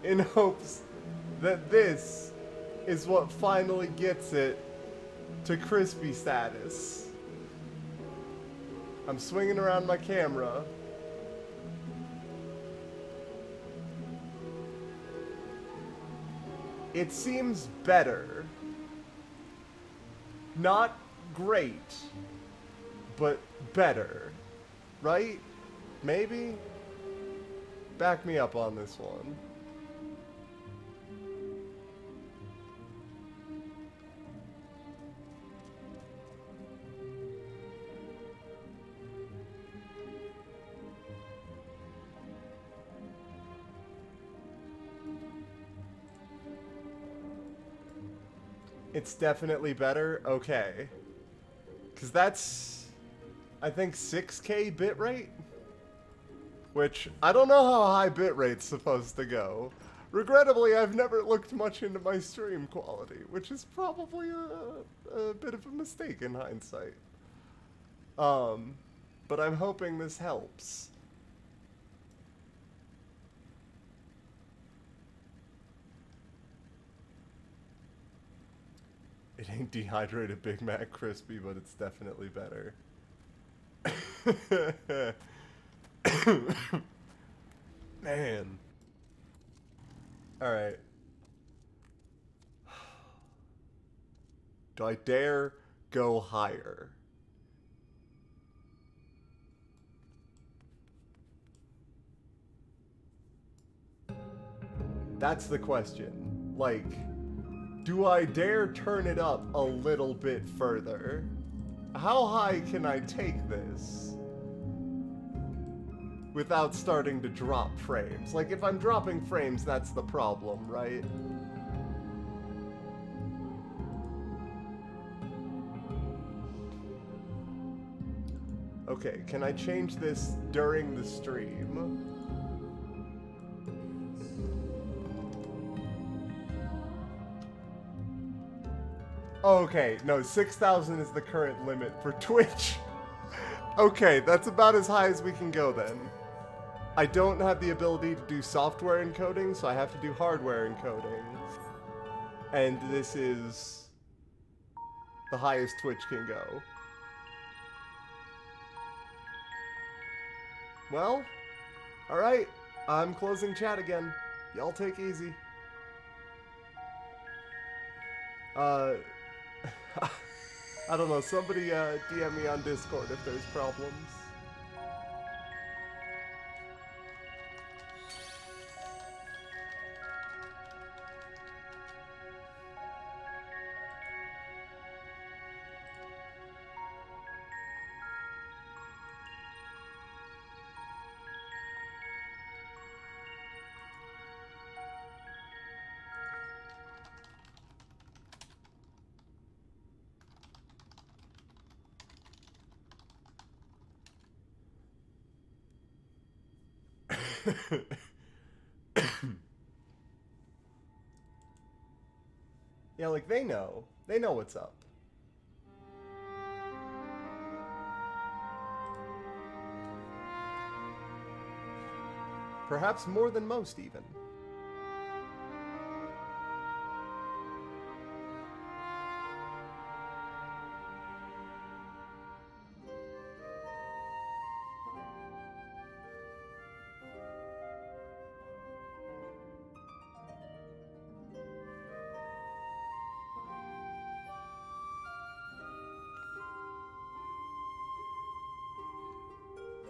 in hopes that this is what finally gets it to crispy status. I'm swinging around my camera. It seems better. Not great, but better. Right? Maybe? Back me up on this one. It's definitely better? Okay. Because that's, I think, 6K bitrate? Which, I don't know how high bitrate's supposed to go. Regrettably, I've never looked much into my stream quality, which is probably a bit of a mistake in hindsight. But I'm hoping this helps. It ain't dehydrated Big Mac crispy, but it's definitely better. Man. Alright. Do I dare go higher? That's the question. Like, do I dare turn it up a little bit further? How high can I take this without starting to drop frames? Like, if I'm dropping frames, that's the problem, right? Okay, can I change this during the stream? Okay, no, 6,000 is the current limit for Twitch. Okay, that's about as high as we can go then. I don't have the ability to do software encoding, so I have to do hardware encoding. And this is the highest Twitch can go. Well, alright, I'm closing chat again. Y'all take easy. I don't know, somebody DM me on Discord if there's problems. Yeah, like, they know. They know what's up. Perhaps more than most, even.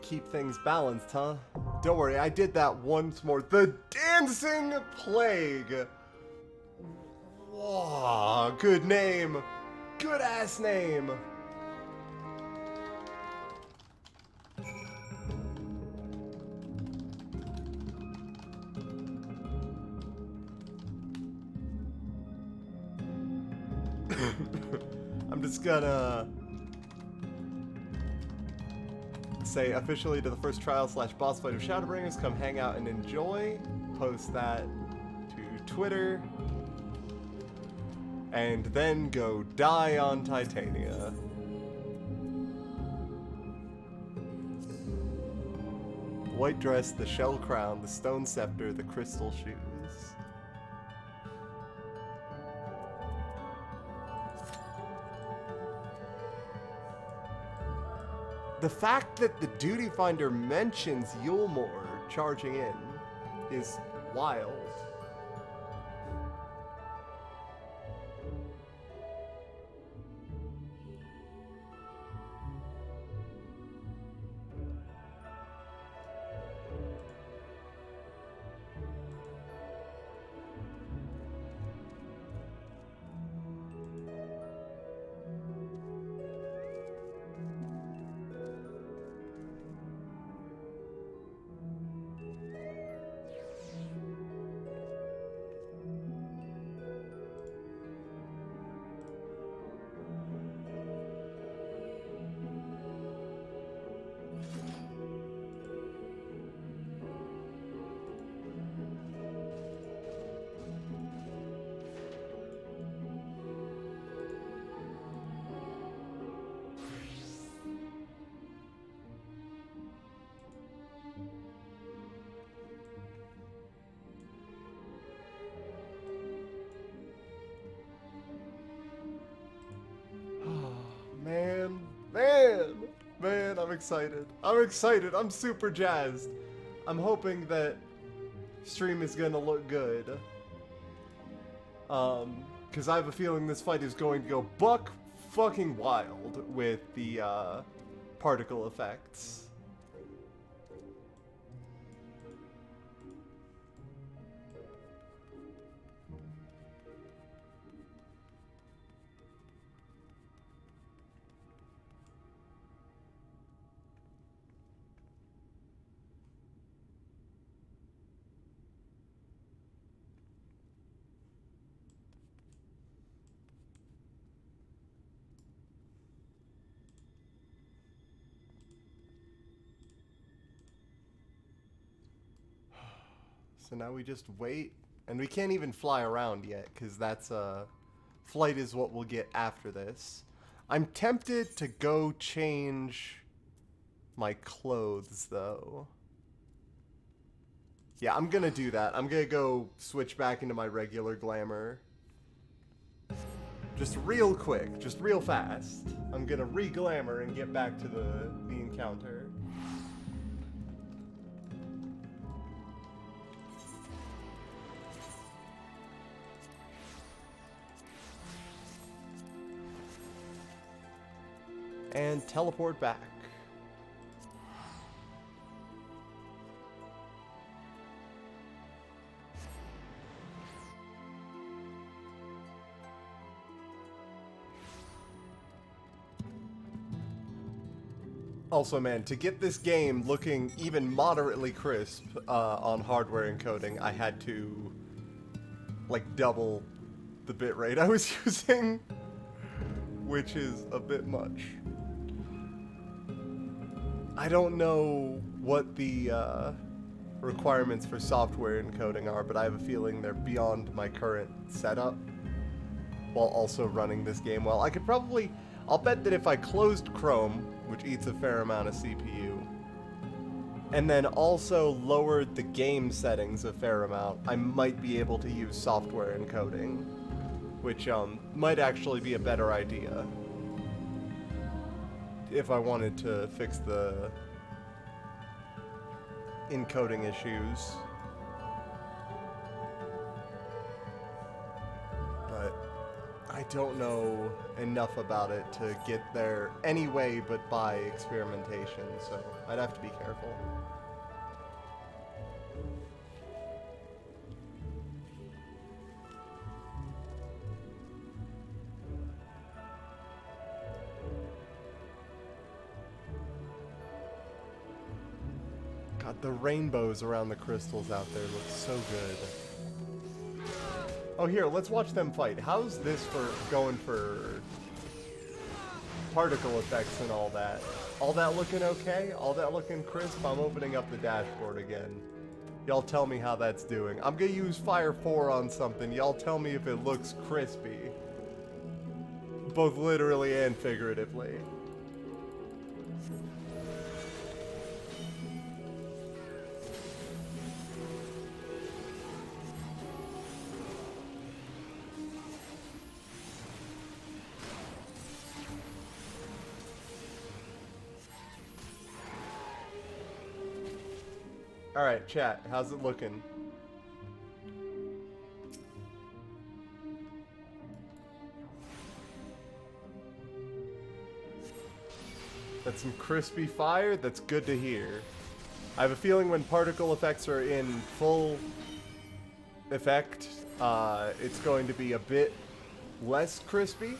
Keep things balanced, huh? Don't worry, I did that once more. The Dancing Plague! Whoa, good name. Good ass name. I'm just gonna say officially to the first trial / boss fight of Shadowbringers, come hang out and enjoy. Post that to Twitter. And then go die on Titania. white dress, the shell crown, the stone scepter, the crystal shoes. The fact that the Duty Finder mentions Yulmore charging in is wild. Man, I'm excited. I'm excited. I'm super jazzed. I'm hoping that stream is gonna look good. Because I have a feeling this fight is going to go buck fucking wild with the particle effects. So now we just wait, and we can't even fly around yet, because that's flight is what we'll get after this. I'm tempted to go change my clothes, though. Yeah, I'm gonna do that. I'm gonna go switch back into my regular glamour. Just real quick, just real fast. I'm gonna re-glamour and get back to the encounter. And teleport back. Also, man, to get this game looking even moderately crisp on hardware encoding, I had to, like, double the bitrate I was using, which is a bit much. I don't know what the requirements for software encoding are, but I have a feeling they're beyond my current setup while also running this game well. I could probably... I'll bet that if I closed Chrome, which eats a fair amount of CPU, and then also lowered the game settings a fair amount, I might be able to use software encoding, which might actually be a better idea if I wanted to fix the encoding issues. But I don't know enough about it to get there anyway but by experimentation, so I'd have to be careful. God, the rainbows around the crystals out there look so good. Oh, here, let's watch them fight. How's this for going for particle effects and all that? All that looking okay? All that looking crisp? I'm opening up the dashboard again. Y'all tell me how that's doing. I'm gonna use Fire 4 on something. Y'all tell me if it looks crispy. Both literally and figuratively. Alright, chat. How's it looking? That's some crispy fire. That's good to hear. I have a feeling when particle effects are in full effect, it's going to be a bit less crispy.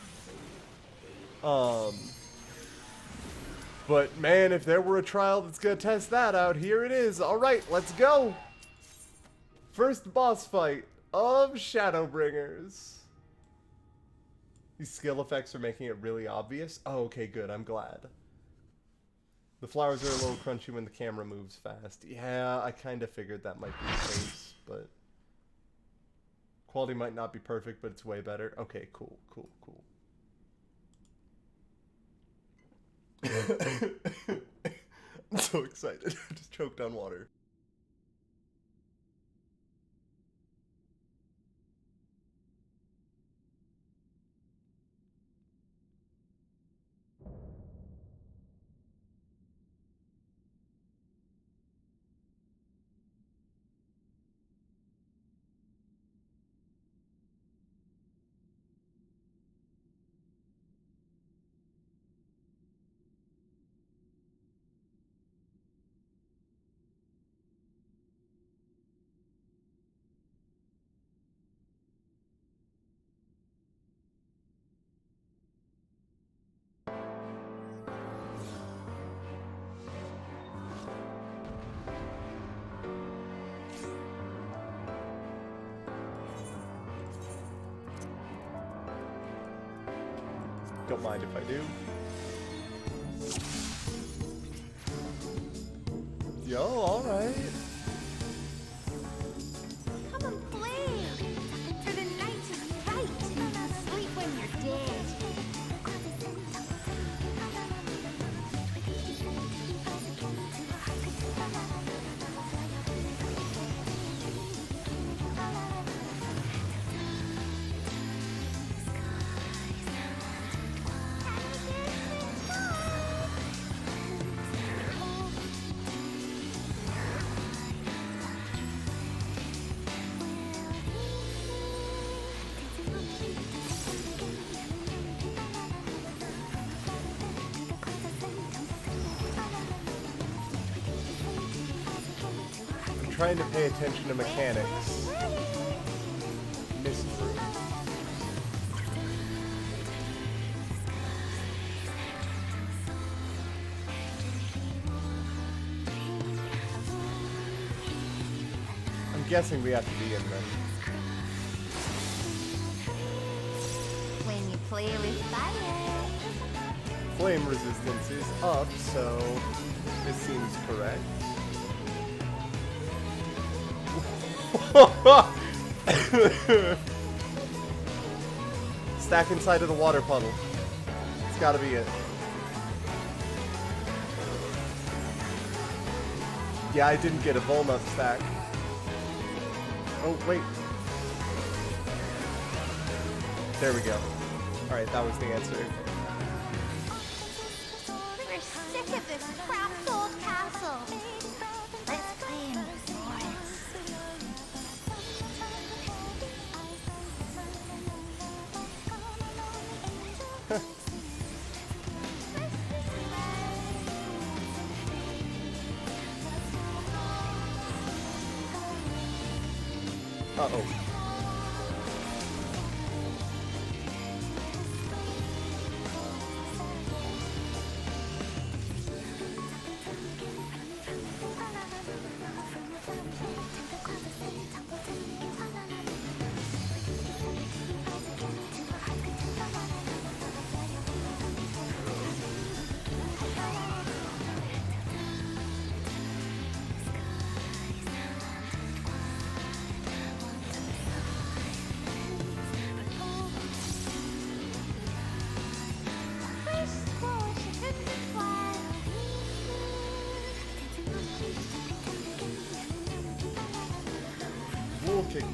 But man, if there were a trial that's gonna test that out, here it is. Alright, let's go! First boss fight of Shadowbringers. These skill effects are making it really obvious. Oh, okay, good. I'm glad. The flowers are a little crunchy when the camera moves fast. Yeah, I kind of figured that might be the case, but... Quality might not be perfect, but it's way better. Okay, cool, cool, cool. I'm so excited. I just choked on water. Don't mind if I do. Yo, alright. Come and play! For the night is right! Sleep when you're dead! Trying to pay attention to mechanics. Missed through. I'm guessing we have to be in them. When you play with fire! Flame resistance is up, so this seems correct. Stack inside of the water puddle. It's gotta be it. Yeah, I didn't get a Volnut stack. Oh, wait. There we go. Alright, that was the answer. We're sick of this crap old castle! Let's play in the forest! Uh-oh. Wool kick.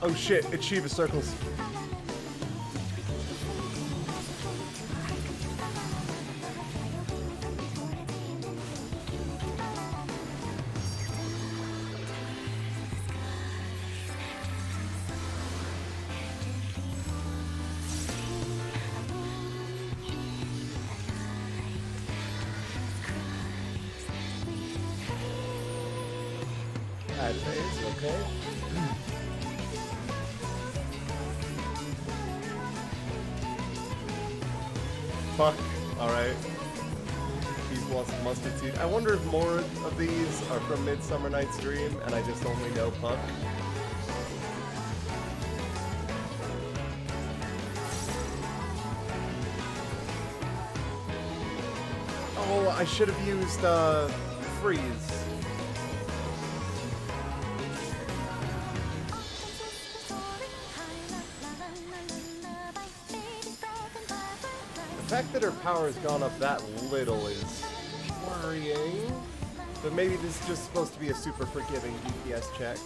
Oh shit, it's Shiva circles. Add phase, okay. Fuck. Alright. He's lost mustard seed. I wonder if more of these are from Midsummer Night's Dream and I just only know Puck. Oh, I should have used freeze. The fact that her power has gone up that little is worrying. But maybe this is just supposed to be a super forgiving DPS check.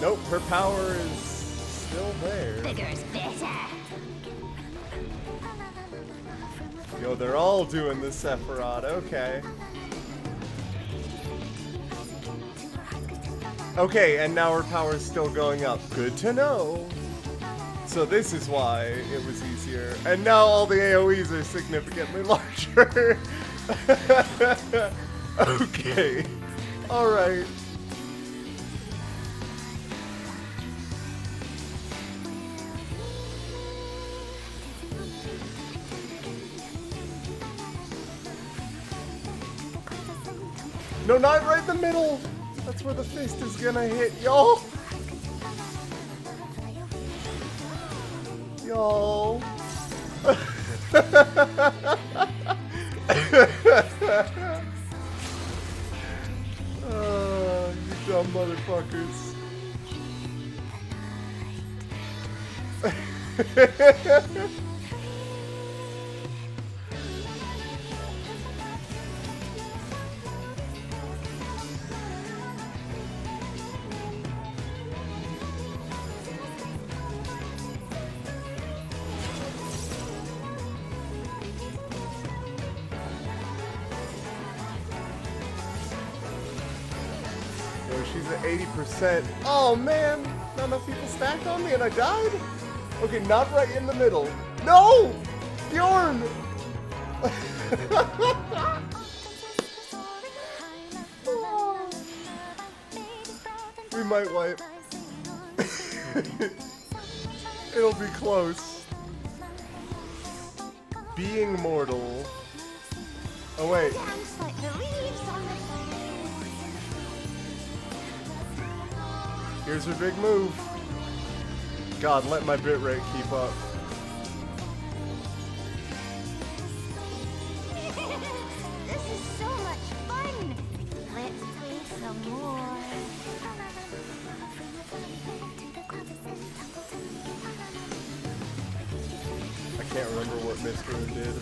Nope, her power is still there. Bigger's better. Yo, they're all doing the Sephiroth, okay. Okay, and now her power is still going up. Good to know. So this is why it was easier. And now all the AoEs are significantly larger. Okay. Alright. No, not right in the middle! That's where the fist is gonna hit, y'all! Y'all! You dumb motherfuckers. She's at 80%. Oh man! Not enough people stacked on me and I died? Okay, not right in the middle. No! Bjorn! We might wipe. It'll be close. Being mortal. Oh wait. Dance like the leaves on the Here's her big move. God, let my bitrate keep up. This is so much fun. Let's play some more. I can't remember what Mr. Moon did.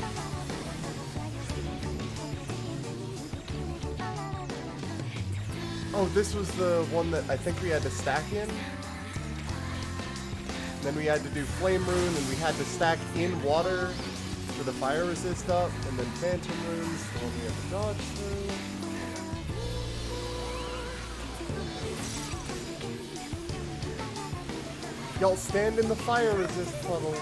Oh, this was the one that I think we had to stack in. Then we had to do Flame Rune, and we had to stack in water for the fire resist up, and then Phantom Runes, the one we had to dodge through. Y'all stand in the fire resist puddle.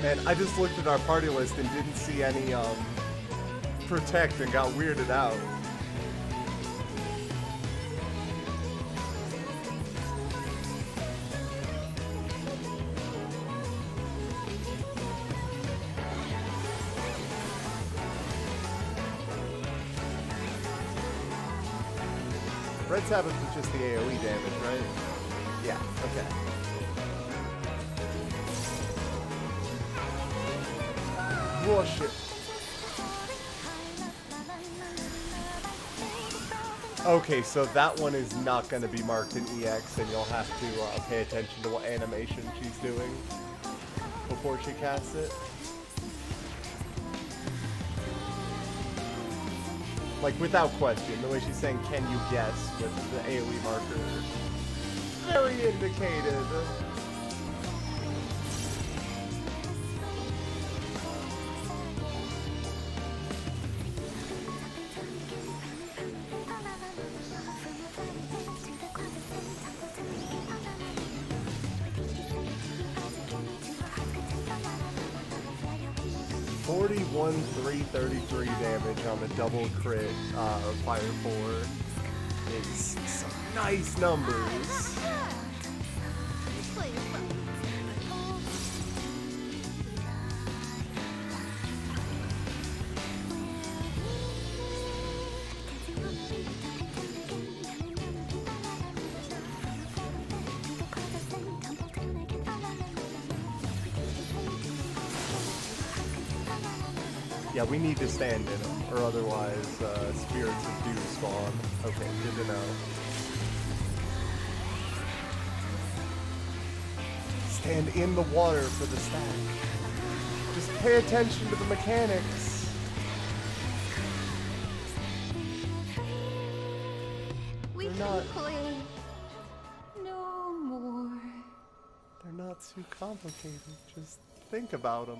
Man, I just looked at our party list and didn't see any, protect and got weirded out. Red Sabbath is just the AoE damage, right? Yeah, okay. Oh shit. Okay, so that one is not going to be marked in EX, and you'll have to pay attention to what animation she's doing. before she casts it. Like, without question, the way she's saying, can you guess, with the AoE marker. Very indicated. Forty-one, 333 damage on a double crit Fire 4 is some nice numbers. Yeah, we need to stand in them, or otherwise spirits of doom spawn. Okay, good to know. Stand in the water for the stack. Just pay attention to the mechanics. We They're can not- play no more. They're not too complicated. Just think about them.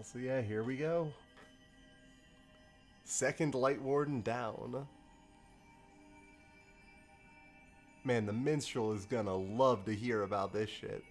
So yeah, here we go. Second Light Warden down. Man, the minstrel is gonna love to hear about this shit.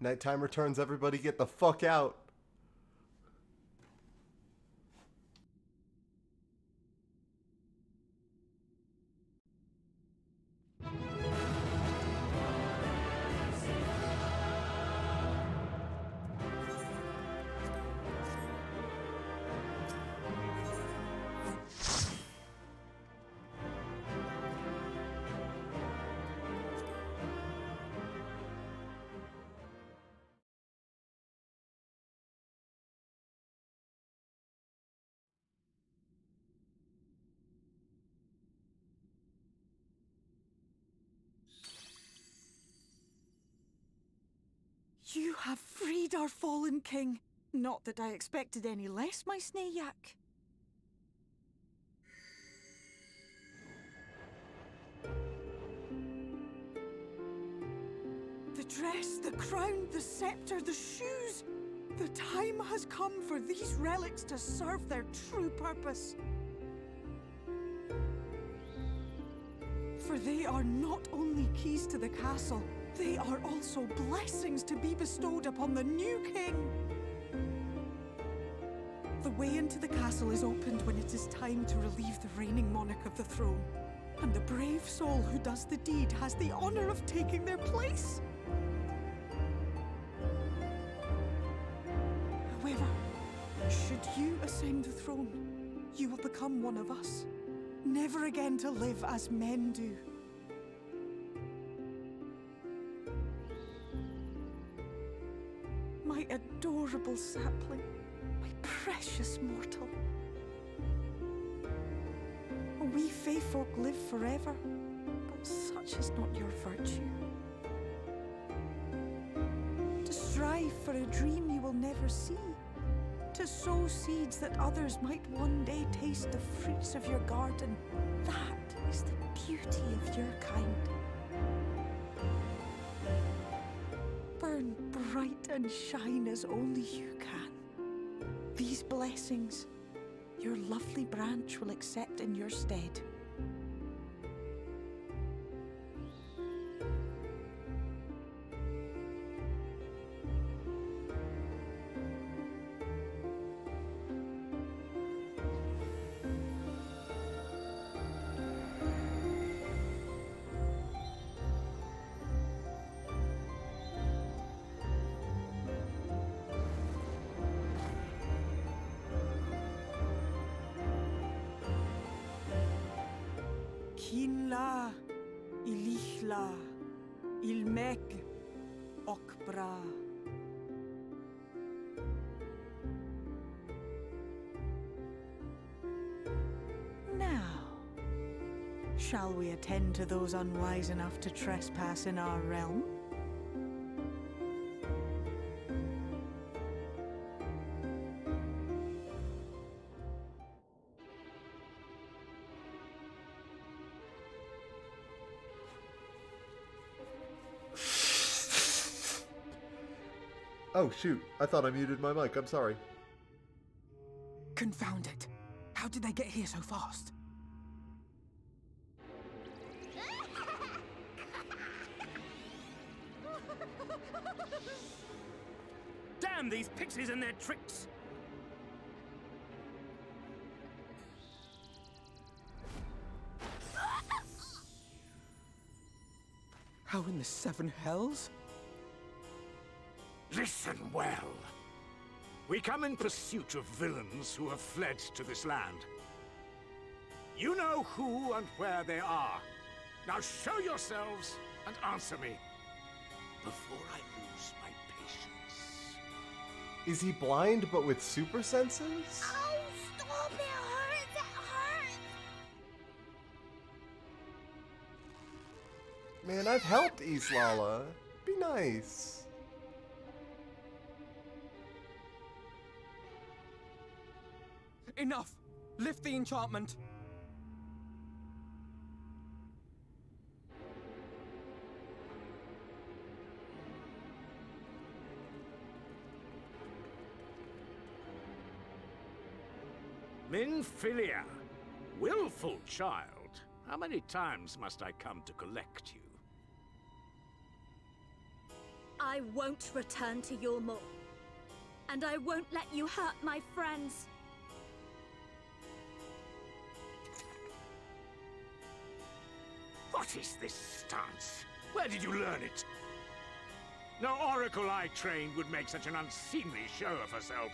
Nighttime returns, everybody get the fuck out. You have freed our fallen king. Not that I expected any less, my Snayak. The dress, the crown, the scepter, the shoes. The time has come for these relics to serve their true purpose. For they are not only keys to the castle, they are also blessings to be bestowed upon the new king. The way into the castle is opened when it is time to relieve the reigning monarch of the throne. And the brave soul who does the deed has the honor of taking their place. However, should you ascend the throne, you will become one of us, never again to live as men do. My adorable sapling, my precious mortal. We Fae folk live forever, but such is not your virtue. To strive for a dream you will never see, to sow seeds that others might one day taste the fruits of your garden, that is the beauty of your kind. Burn bright and shine as only you can. These blessings, your lovely branch will accept in your stead. Kinla, Ilichla, Ilmek, Okbra. Now, shall we attend to those unwise enough to trespass in our realm? Oh, shoot. I thought I muted my mic. I'm sorry. Confound it. How did they get here so fast? Damn these pixies and their tricks! How in the seven hells? Listen well. We come in pursuit of villains who have fled to this land. You know who and where they are. Now show yourselves and answer me before I lose my patience. Is he blind but with super senses? Oh, stop! It hurts! It hurts! Man, I've helped Islala. Be nice. Enough! Lift the enchantment! Minfilia, willful child. How many times must I come to collect you? I won't return to your maw. And I won't let you hurt my friends. What is this stance? Where did you learn it? No oracle I trained would make such an unseemly show of herself.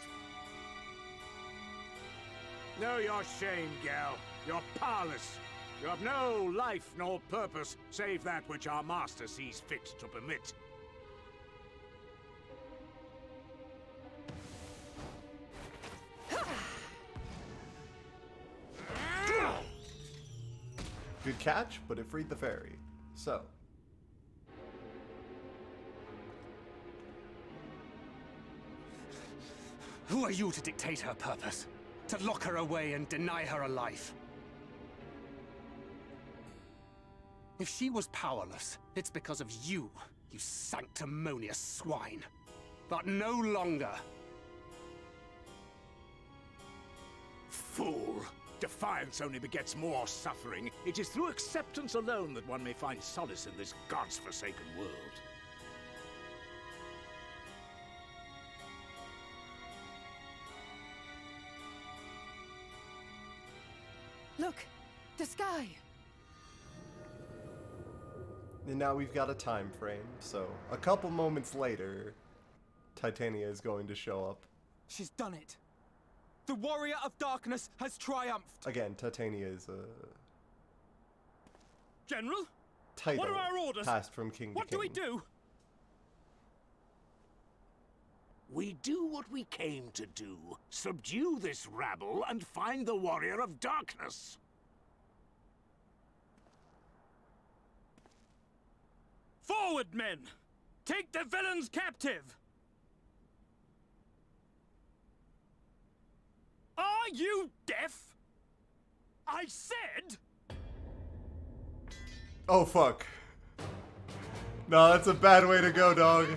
Know your shame, gal. You're powerless. You have no life nor purpose, save that which our master sees fit to permit. Good catch, but it freed the fairy. So. Who are you to dictate her purpose? To lock her away and deny her a life? If she was powerless, it's because of you, you sanctimonious swine. But no longer. Fool! Defiance only begets more suffering. It is through acceptance alone that one may find solace in this god's-forsaken world. Look! The sky! And now we've got a time frame, so a couple moments later, Titania is going to show up. She's done it! The warrior of darkness has triumphed! Again, Titania is a General? title What are our orders? passed from king to What king. do we do? We do what we came to do. Subdue this rabble and find the warrior of darkness. Forward, men! Take the villains captive! Are you deaf? I said... Oh, fuck. No, that's a bad way to go, dog.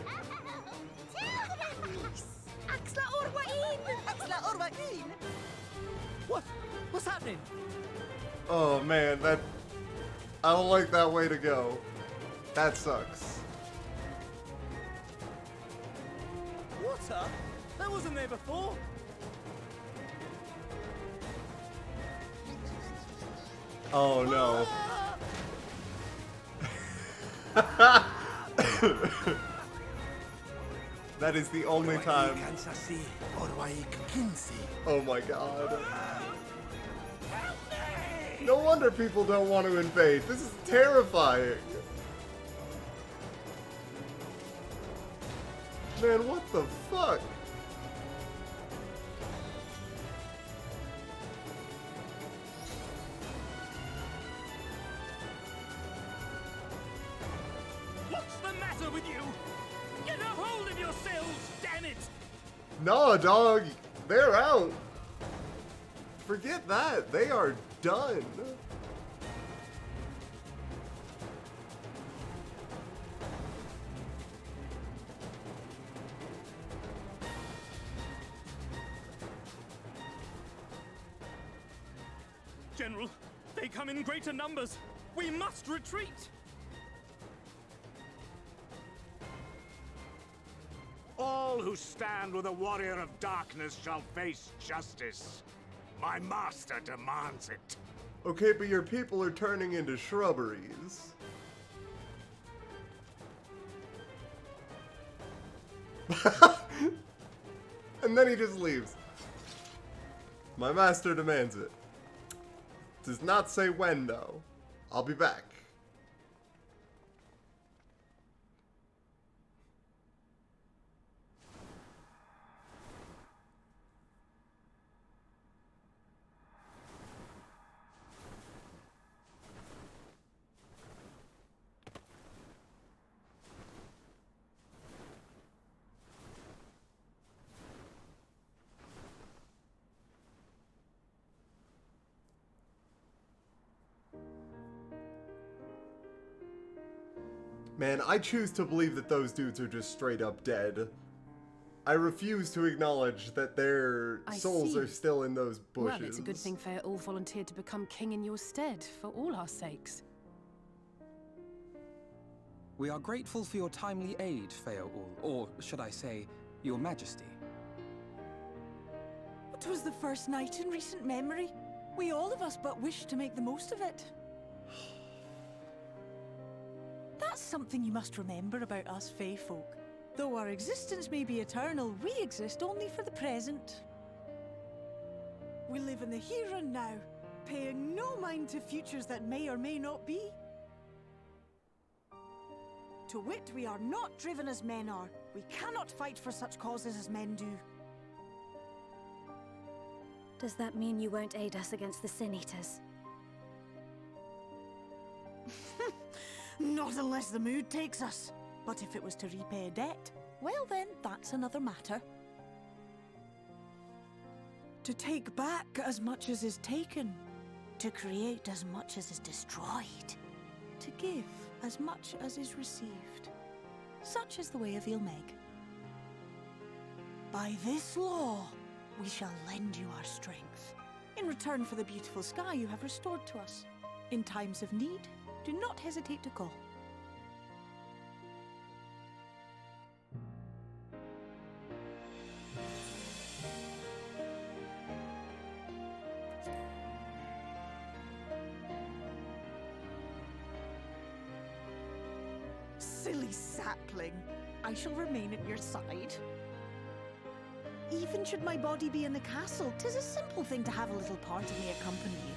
What's happening? Oh, man, that... I don't like that way to go. That sucks. Water? That wasn't there before. Oh, no. That is the only time. Oh my god. No wonder people don't want to invade. This is terrifying. Man, what the fuck? What's the matter with you? Get a hold of yourselves, damn it! No, dog. They're out. Forget that. They are done. General, they come in greater numbers. We must retreat. All who stand with a warrior of darkness shall face justice. My master demands it. Okay, but your people are turning into shrubberies. And then he just leaves. My master demands it. Does not say when, though. I'll be back. Man, I choose to believe that those dudes are just straight up dead. I refuse to acknowledge that their souls are still in those bushes. Well, it's a good thing Fair-Ul volunteered to become king in your stead, for all our sakes. We are grateful for your timely aid, Fair-Ul, or should I say, your majesty. It was the first night in recent memory. We all of us but wished to make the most of it. That's something you must remember about us Fae folk. Though our existence may be eternal, we exist only for the present. We live in the here and now, paying no mind to futures that may or may not be. To wit, we are not driven as men are. We cannot fight for such causes as men do. Does that mean you won't aid us against the Sin Eaters? Not unless the mood takes us. But if it was to repay a debt, well then, that's another matter. To take back as much as is taken. To create as much as is destroyed. To give as much as is received. Such is the way of AETHER. By this law, we shall lend you our strength, in return for the beautiful sky you have restored to us. In times of need, do not hesitate to call. Silly sapling. I shall remain at your side. Even should my body be in the castle, 'tis a simple thing to have a little part of me accompany you.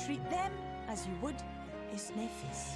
Treat them as you would his nephews.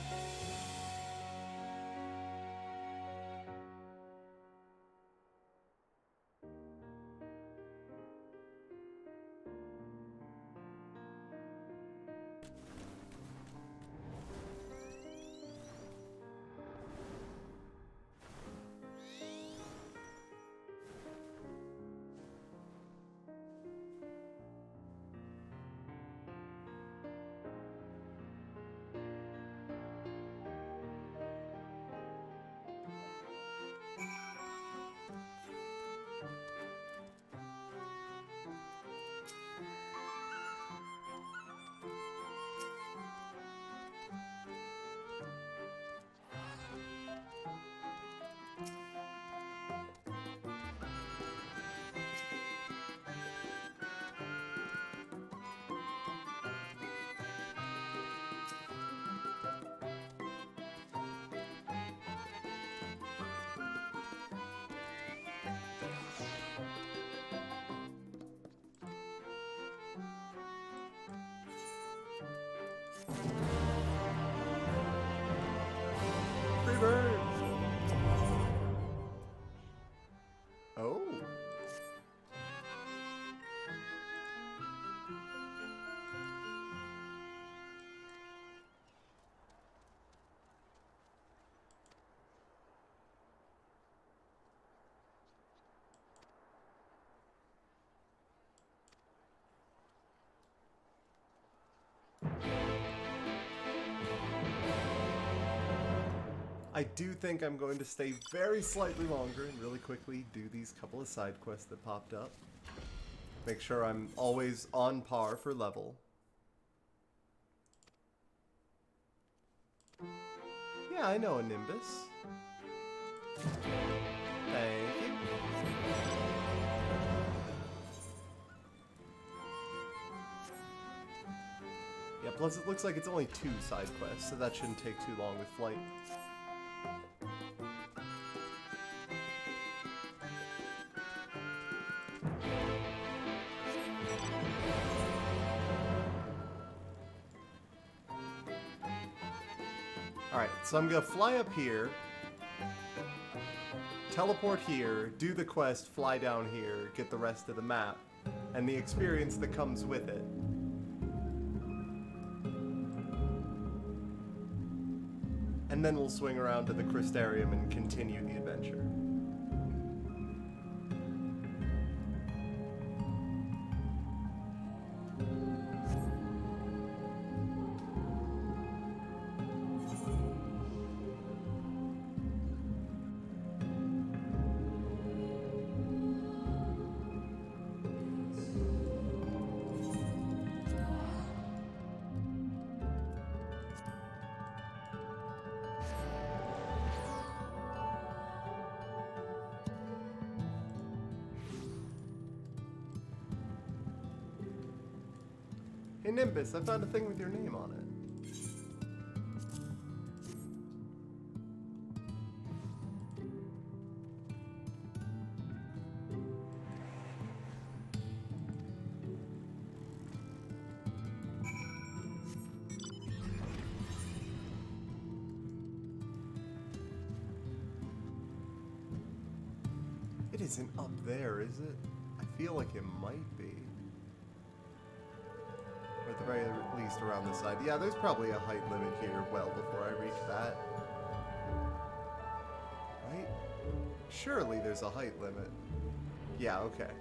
I do think I'm going to stay very slightly longer and really quickly do these couple of side quests that popped up. Make sure I'm always on par for level. Yeah, I know a Nimbus. Thank you. Yeah, plus it looks like it's only 2 side quests, so that shouldn't take too long with flight. Alright, so I'm gonna fly up here, teleport here, do the quest, fly down here, get the rest of the map, and the experience that comes with it. And then we'll swing around to the Crystarium and continue the adventure. Hey Nimbus, I found a thing with your name on it. It isn't up there, is it? I feel like it might be. Or at the very least around the side. Yeah, there's probably a height limit here well before I reach that. Right? Surely there's a height limit. Yeah, okay.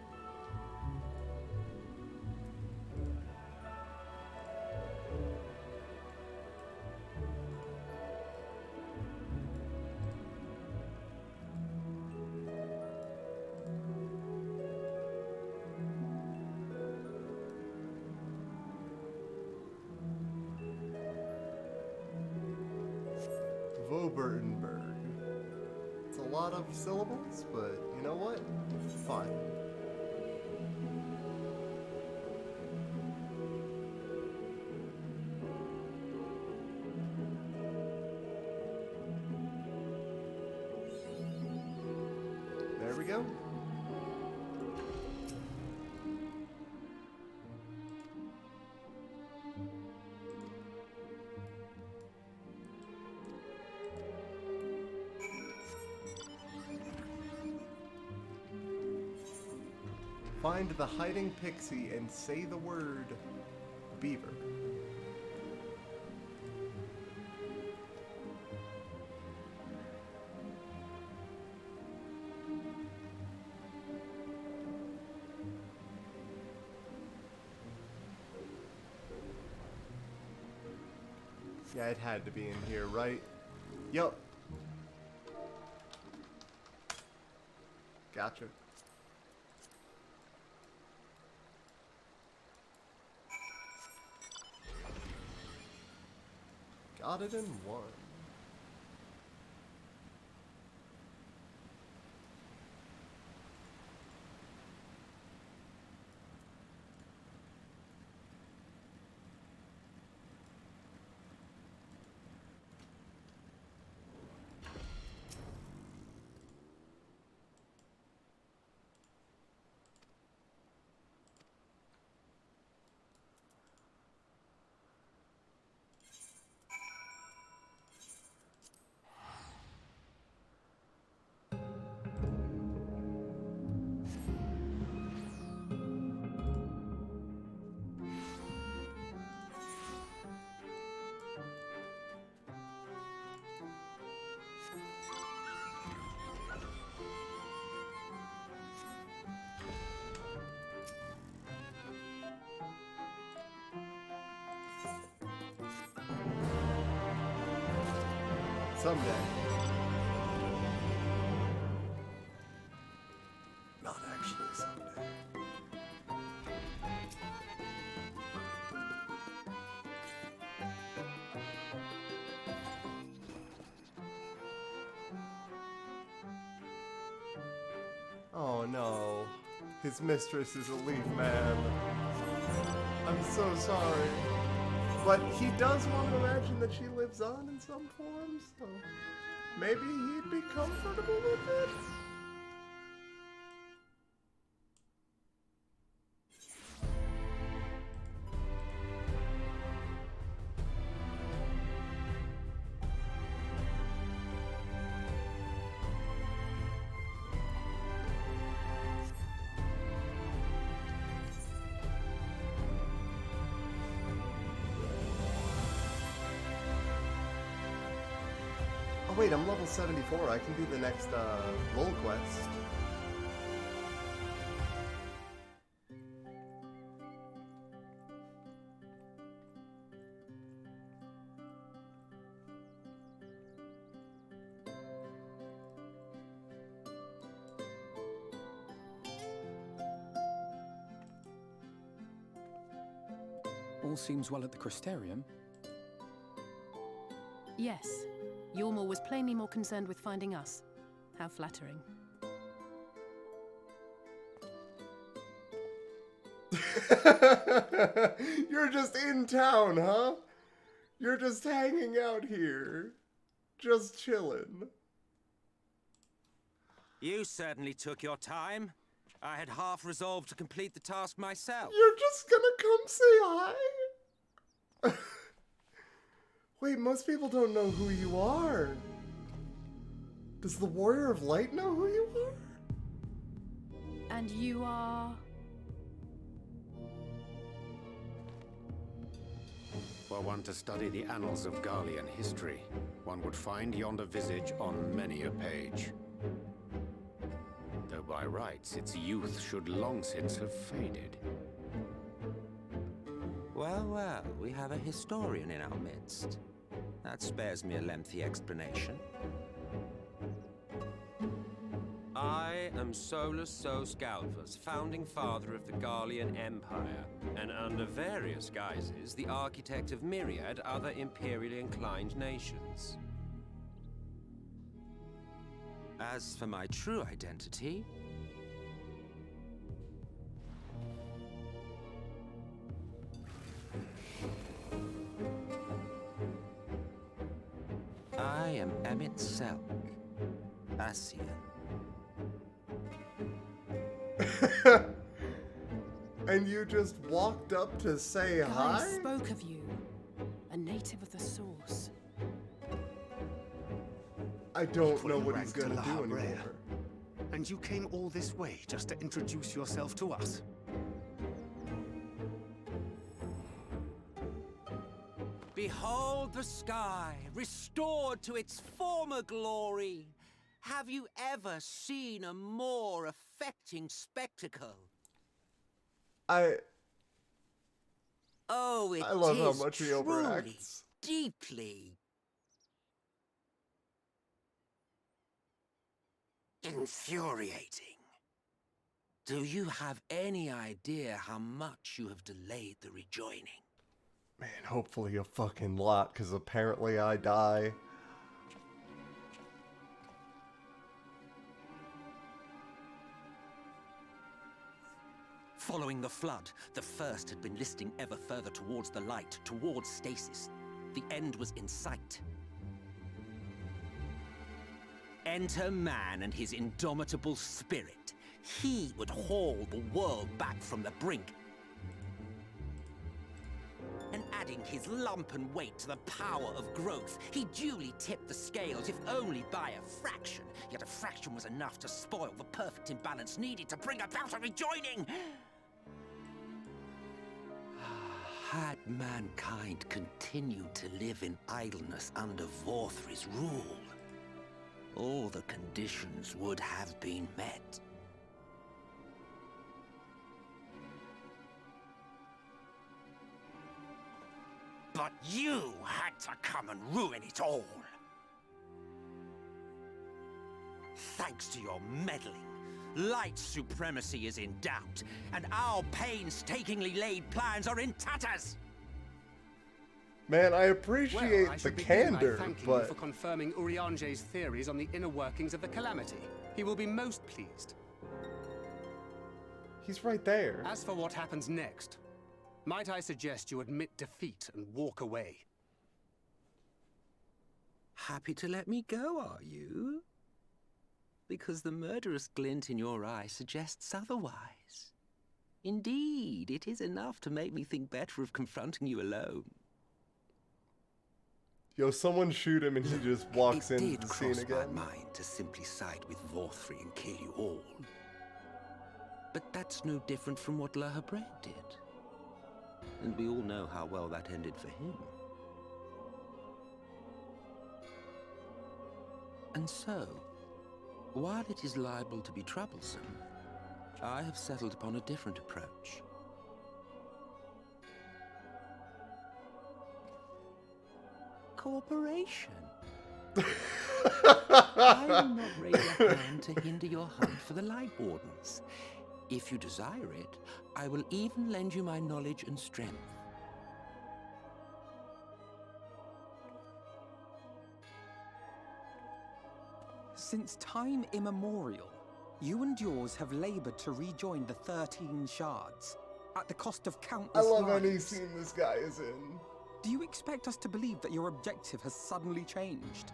Vobertenberg. It's a lot of syllables, but you know what? Fine. There we go. Find the hiding pixie and say the word beaver. Yeah, it had to be in here, right? Yup. Gotcha. Got it in one. Someday. Eventually someday. Oh no. His mistress is a leaf man. I'm so sorry. But he does want to imagine that she lives on in some form, so maybe he'd be comfortable with it? Oh wait, I'm level 74. I can do the next role quest. All seems well at the Crystarium. Yes. Yormor was plainly more concerned with finding us. How flattering. You're just in town, huh? You're just hanging out here. Just chilling. You certainly took your time. I had half resolved to complete the task myself. You're just gonna come say hi? Wait, most people don't know who you are. Does the Warrior of Light know who you are? And you are... Were one to study the annals of Garlean history, one would find yonder visage on many a page. Though by rights its youth should long since have faded. Well, well, we have a historian in our midst. That spares me a lengthy explanation. I am Solus Sos Galvus, founding father of the Garlean Empire, and under various guises, the architect of myriad other imperially inclined nations. As for my true identity, I am Emmett Selk, Ascian. And you just walked up to say hi? I spoke of you. A native of the Source. I don't know what he's gonna do anymore. And you came all this way just to introduce yourself to us? Behold the sky, restored to its former glory. Have you ever seen a more affecting spectacle? Oh, I love how much he overacts. Deeply infuriating. Do you have any idea how much you have delayed the rejoining? Man, hopefully a fucking lot, because apparently I die. Following the flood, the first had been listing ever further towards the light, towards stasis. The end was in sight. Enter man and his indomitable spirit. He would haul the world back from the brink. And adding his lump and weight to the power of growth, he duly tipped the scales, if only by a fraction. Yet a fraction was enough to spoil the perfect imbalance needed to bring about a rejoining. Had mankind continued to live in idleness under Vorthri's rule, all the conditions would have been met. But you had to come and ruin it all. Thanks to your meddling, Light supremacy is in doubt, and our painstakingly laid plans are in tatters! Man, I appreciate I the should begin by candor, thanking you but for confirming Urianger's theories on the inner workings of the Calamity. He will be most pleased. he's right there. As for what happens next, might I suggest you admit defeat and walk away? Happy to let me go, are you? Because the murderous glint in your eye suggests otherwise. Indeed, it is enough to make me think better of confronting you alone. Yo, someone shoot him and he just walks It into did the scene cross my again. mind to simply side with Vorthri and kill you all. But that's no different from what La Habret did. And we all know how well that ended for him. And so, while it is liable to be troublesome, I have settled upon a different approach. Cooperation. I will not raise a hand to hinder your hunt for the Light Wardens. If you desire it, I will even lend you my knowledge and strength. Since time immemorial, you and yours have labored to rejoin the 13 shards, at the cost of I countless love lives. any scene this guy is in. Do you expect us to believe that your objective has suddenly changed?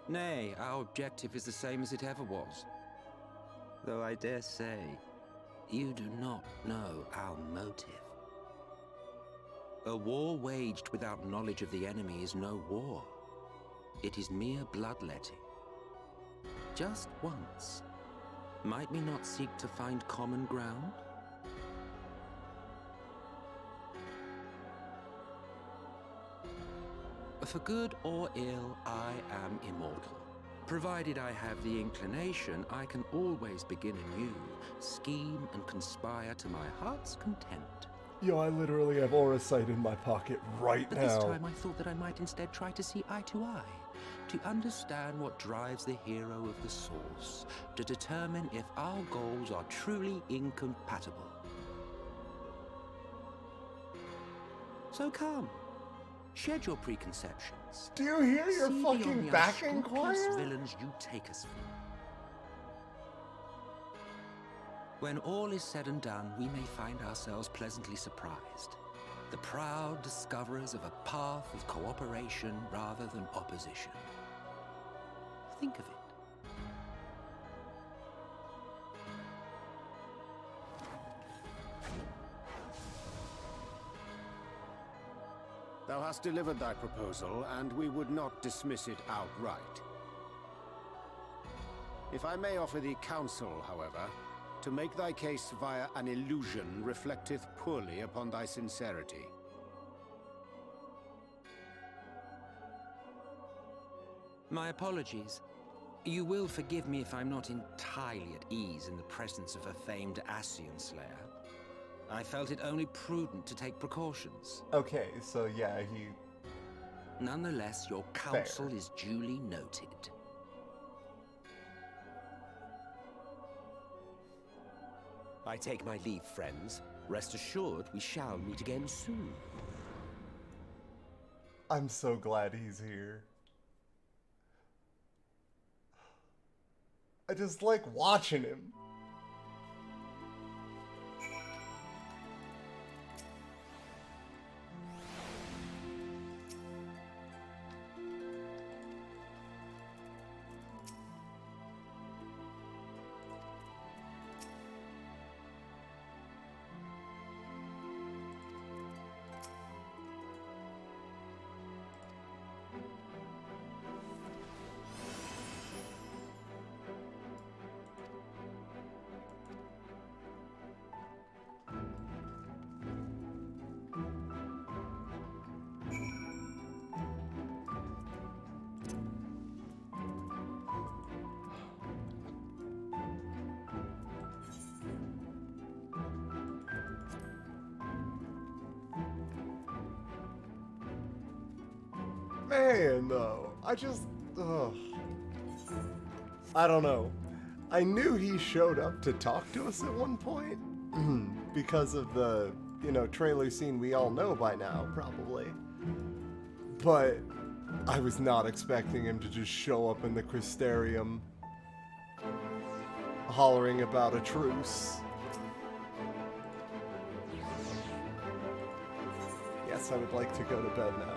Nay, our objective is the same as it ever was. Though I dare say, you do not know our motive. A war waged without knowledge of the enemy is no war. It is mere bloodletting. Just once, might we not seek to find common ground? For good or ill, I am immortal. Provided I have the inclination, I can always begin anew, scheme and conspire to my heart's content. Yo, I literally have Aura Sight in my pocket right But now. this time I thought that I might instead try to see eye to eye, to understand what drives the hero of the Source, to determine if our goals are truly incompatible. So come, shed your preconceptions. Do you hear your See fucking beyond the backing unscrupulous choir? villains you take us for. When all is said and done, we may find ourselves pleasantly surprised. The proud discoverers of a path of cooperation rather than opposition. Think of it. Thou hast delivered thy proposal, and we would not dismiss it outright. If I may offer thee counsel, however, to make thy case via an illusion reflecteth poorly upon thy sincerity. My apologies. You will forgive me if I'm not entirely at ease in the presence of a famed Ascian Slayer. I felt it only prudent to take precautions. Okay, so yeah, he... Nonetheless, your counsel is duly noted. I take my leave, friends. Rest assured, we shall meet again soon. I'm so glad he's here. I just like watching him. Man, though, I just, ugh. I don't know. I knew he showed up to talk to us at one point because of the, trailer scene we all know by now, probably. But I was not expecting him to just show up in the Crystarium hollering about a truce. Yes, I would like to go to bed now.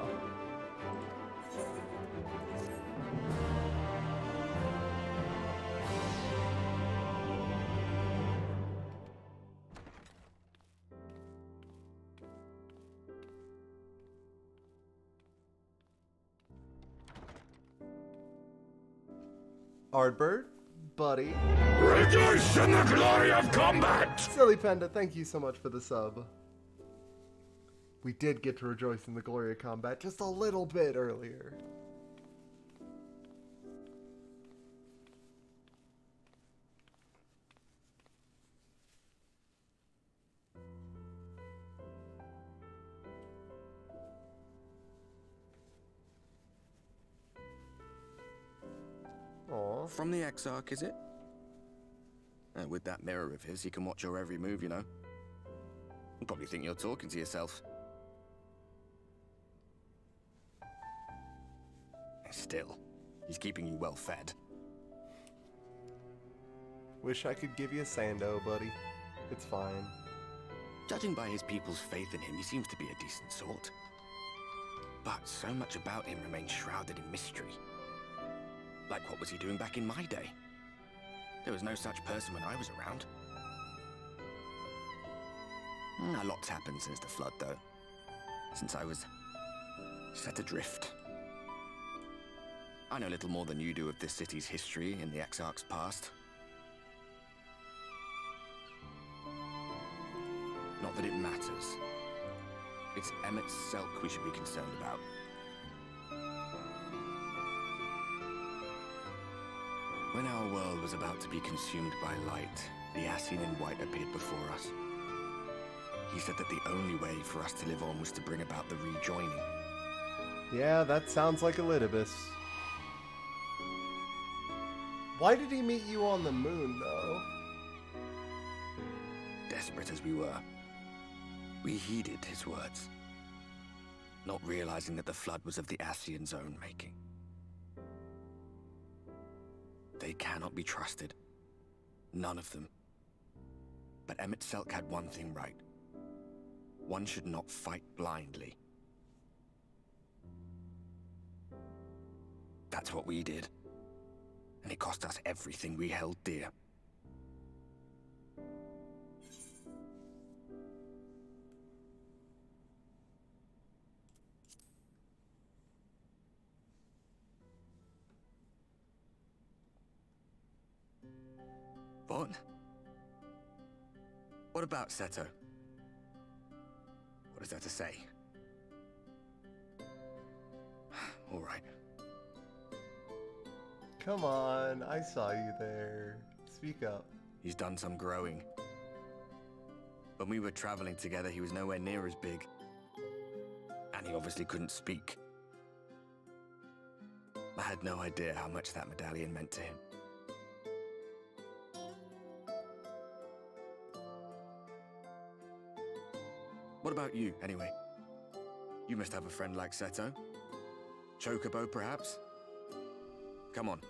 Ardbird, buddy. Rejoice in the glory of combat! Silly Panda, thank you so much for the sub. We did get to rejoice in the glory of combat just a little bit earlier. Aww. From the Exarch, is it? With that mirror of his, he can watch your every move, you know. You probably think you're talking to yourself. Still, he's keeping you well fed. Wish I could give you a sando, buddy. It's fine. Judging by his people's faith in him, he seems to be a decent sort. But so much about him remains shrouded in mystery. Like, what was he doing back in my day? There was no such person when I was around. A lot's happened since the flood, though. Since I was set adrift. I know little more than you do of this city's history in the Exarch's past. Not that it matters. It's Emmett Selk we should be concerned about. When our world was about to be consumed by light, the Ascian in white appeared before us. He said that the only way for us to live on was to bring about the rejoining. Yeah, that sounds like Elidibus. Why did he meet you on the moon, though? Desperate as we were, we heeded his words, not realizing that the flood was of the Ascian's own making. They cannot be trusted. None of them. But Emmett Selk had one thing right. One should not fight blindly. That's what we did. And it cost us everything we held dear. What? What about Seto? What is there to say? All right. Come on, I saw you there. Speak up. He's done some growing. When we were traveling together, he was nowhere near as big. And he obviously couldn't speak. I had no idea how much that medallion meant to him. What about you, anyway? You must have a friend like Seto. Chocobo, perhaps? Come on,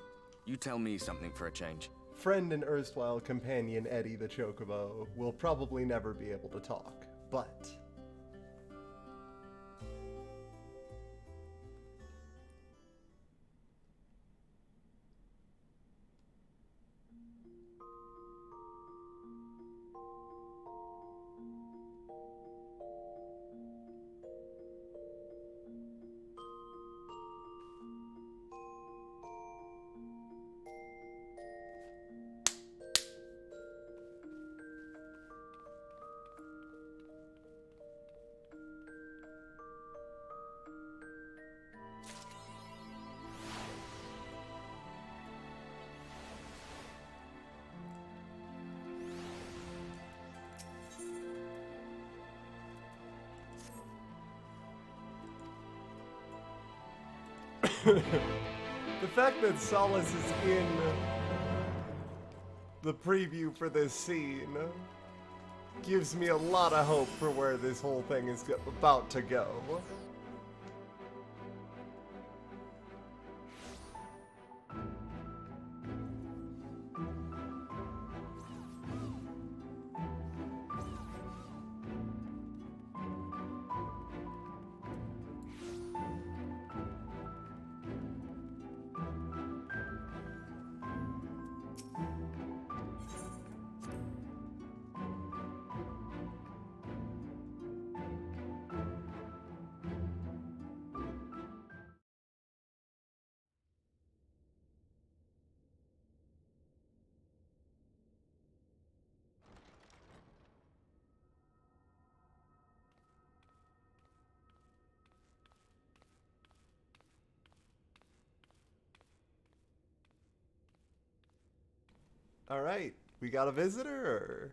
you tell me something for a change. Friend and erstwhile companion Eddie the Chocobo will probably never be able to talk, but... The fact that Solace is in the preview for this scene gives me a lot of hope for where this whole thing is about to go. All right, we got a visitor, or?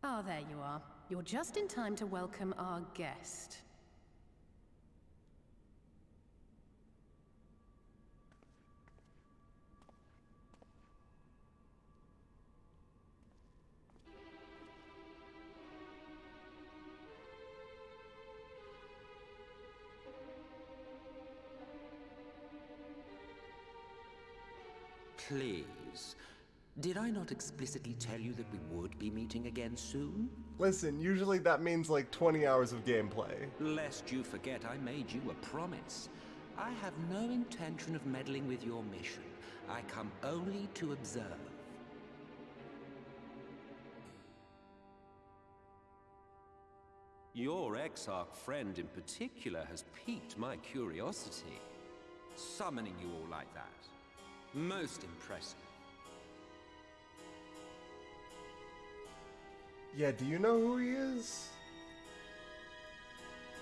Ah, there you are. You're just in time to welcome our guest. Please. Did I not explicitly tell you that we would be meeting again soon? Listen, usually that means like 20 hours of gameplay. Lest you forget, I made you a promise. I have no intention of meddling with your mission. I come only to observe. Your Exarch friend in particular has piqued my curiosity. Summoning you all like that. Most impressive. Yeah, do you know who he is?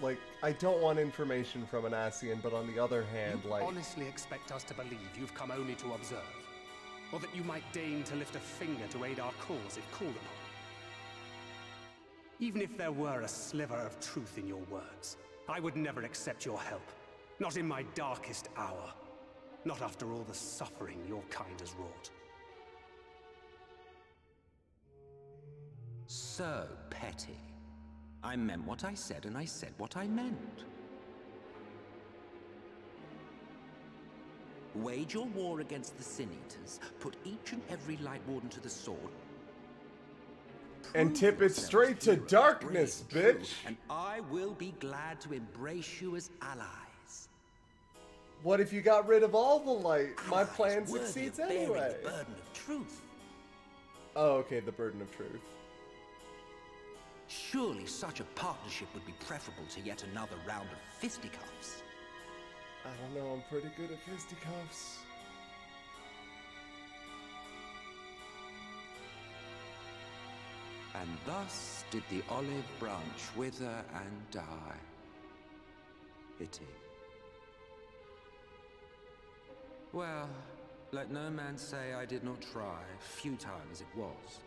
Like, I don't want information from an Ascian, but on the other hand, You like... honestly expect us to believe you've come only to observe? Or that you might deign to lift a finger to aid our cause if called upon? Even if there were a sliver of truth in your words, I would never accept your help. Not in my darkest hour. Not after all the suffering your kind has wrought. So petty. I meant what I said, and I said what I meant. Wage your war against the Sin Eaters, put each and every Light Warden to the sword, and tip it straight to darkness, bitch! And I will be glad to embrace you as allies. What if you got rid of all the light? My plan succeeds anyway. The burden of truth. Oh, okay, the burden of truth. Surely such a partnership would be preferable to yet another round of fisticuffs. I don't know, I'm pretty good at fisticuffs. And thus did the olive branch wither and die. Pity. Well, let no man say I did not try, futile as it was.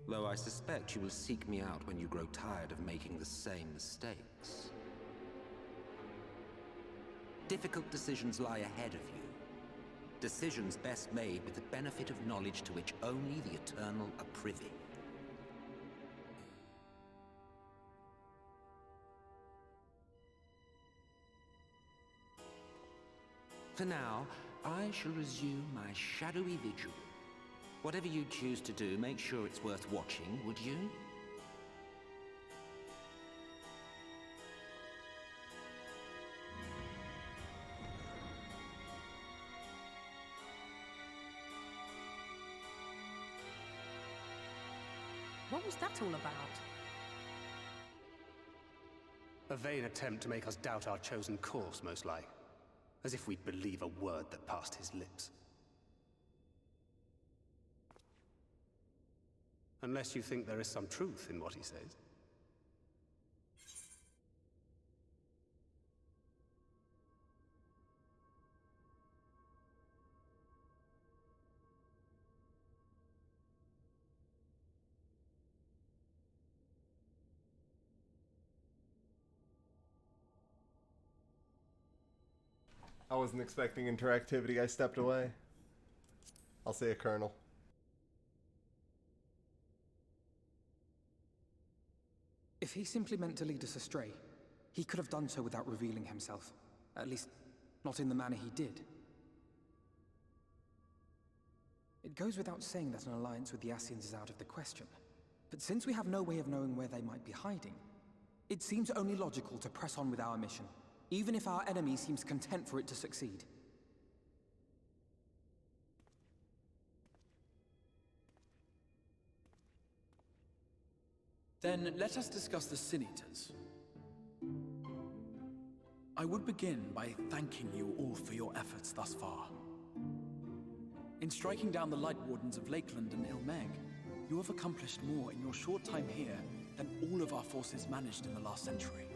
Though I suspect you will seek me out when you grow tired of making the same mistakes. Difficult decisions lie ahead of you. Decisions best made with the benefit of knowledge to which only the Eternal are privy. For now, I shall resume my shadowy vigil. Whatever you choose to do, make sure it's worth watching, would you? What was that all about? A vain attempt to make us doubt our chosen course, most like. As if we'd believe a word that passed his lips. Unless you think there is some truth in what he says. I wasn't expecting interactivity. I stepped away. I'll say a colonel. If he simply meant to lead us astray, he could have done so without revealing himself. At least, not in the manner he did. It goes without saying that an alliance with the Ascians is out of the question. But since we have no way of knowing where they might be hiding, it seems only logical to press on with our mission, even if our enemy seems content for it to succeed. Then let us discuss the Sin Eaters. I would begin by thanking you all for your efforts thus far. In striking down the Light Wardens of Lakeland and Ilmeg, you have accomplished more in your short time here than all of our forces managed in the last century.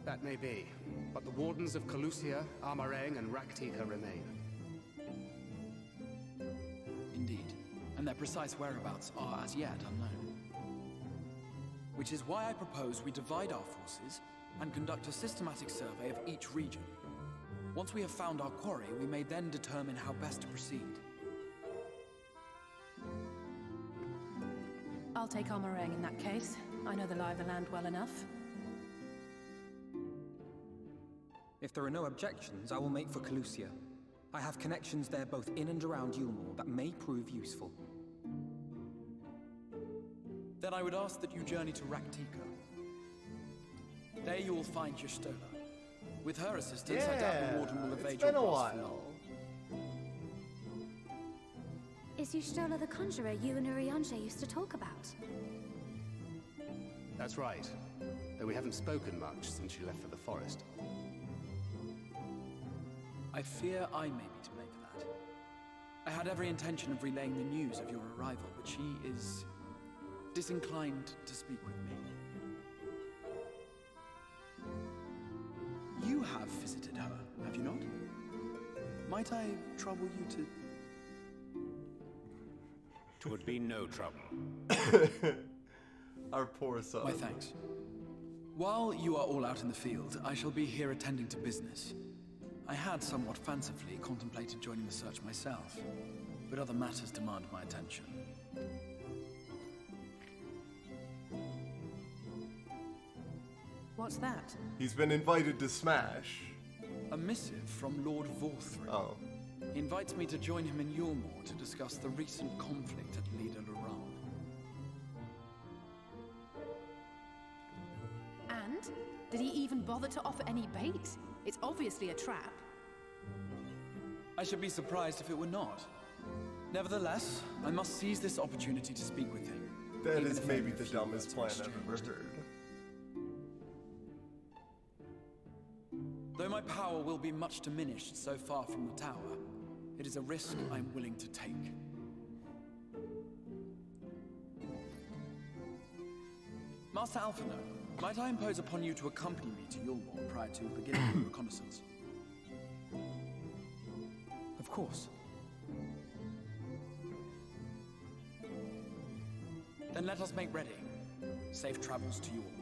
That may be, but the Wardens of Calusia, Armarang, and Raktika remain. Indeed, and their precise whereabouts are as yet unknown. Which is why I propose we divide our forces and conduct a systematic survey of each region. Once we have found our quarry, we may then determine how best to proceed. I'll take Armarang in that case. I know the lie of the land well enough. If there are no objections, I will make for Calusia. I have connections there both in and around Yulmore that may prove useful. Then I would ask that you journey to Raktika. There you will find Y'shtola. With her assistance, I doubt the Warden will evade your been a grasp. while. Is Y'shtola the conjurer you and Urianger used to talk about? That's right, though we haven't spoken much since she left for the forest. I fear I may be to blame for that. I had every intention of relaying the news of your arrival, but she is disinclined to speak with me. You have visited her, have you not? Might I trouble you to... 'Twould be no trouble. Our poor son. My thanks. While you are all out in the field, I shall be here attending to business. I had somewhat fancifully contemplated joining the search myself, but other matters demand my attention. What's that? He's been invited to Smash. A missive from Lord Vorthry. Oh. He invites me to join him in Yulmore to discuss the recent conflict at Lida Luran. And? Did he even bother to offer any bait? It's obviously a trap. I should be surprised if it were not. Nevertheless, I must seize this opportunity to speak with him. That even is if maybe only a the few dumbest words plan I've ever exchanged. heard. Though my power will be much diminished so far from the tower, it is a risk I'm willing to take. Master Alphino, might I impose upon you to accompany me to Yulmore prior to beginning the reconnaissance? Of course. Then let us make ready. Safe travels to you all.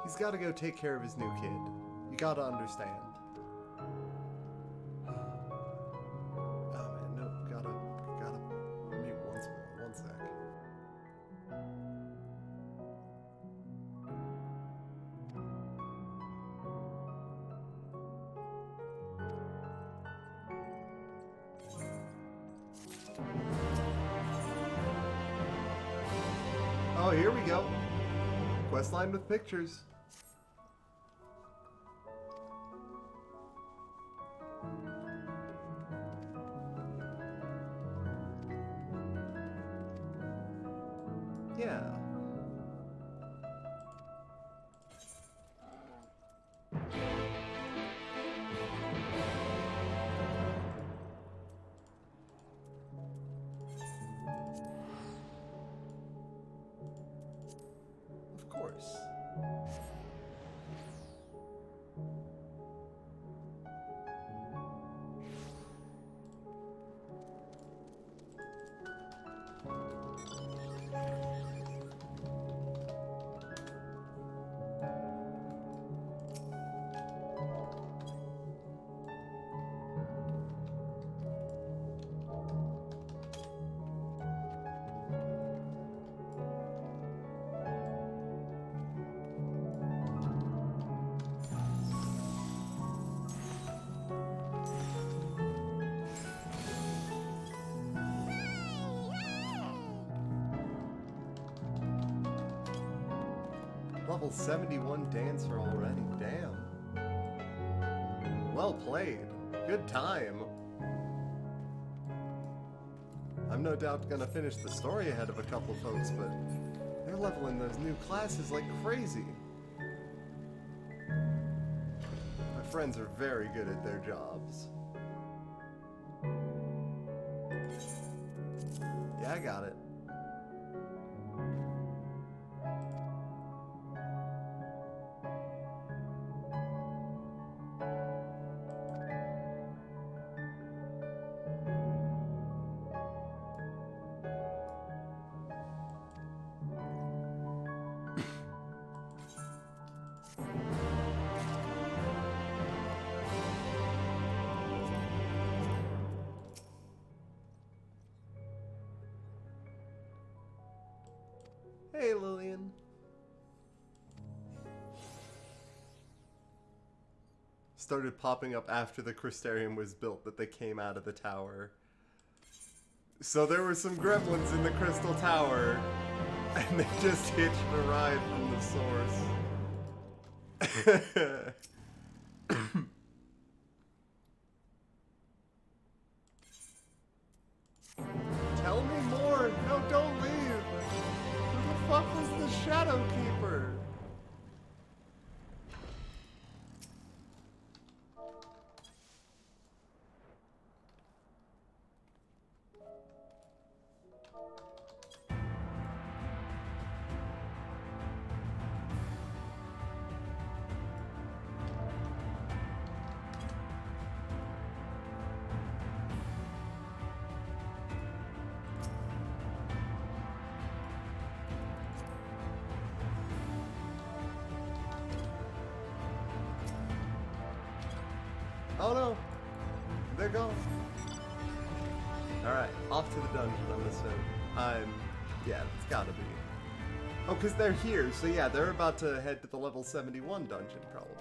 He's got to go take care of his new kid. You got to understand. Oh man, no, gotta mute once more. One sec. Oh, here we go. Questline with pictures. Yeah. Of course. Level 71 dancer already, damn. Well played. Good time. I'm no doubt gonna finish the story ahead of a couple folks, but they're leveling those new classes like crazy. My friends are very good at their jobs. Yeah, I got it. Hey, Lillian. Started popping up after the Crystarium was built that they came out of the tower. So there were some gremlins in the Crystal Tower, and they just hitched a ride from the source. Tell me more! No, don't leave! Who the fuck was the Shadow Keeper? Oh no! They're gone. Alright, off to the dungeon on this one. Yeah, it's gotta be. Oh, because they're here, so yeah, they're about to head to the level 71 dungeon, probably.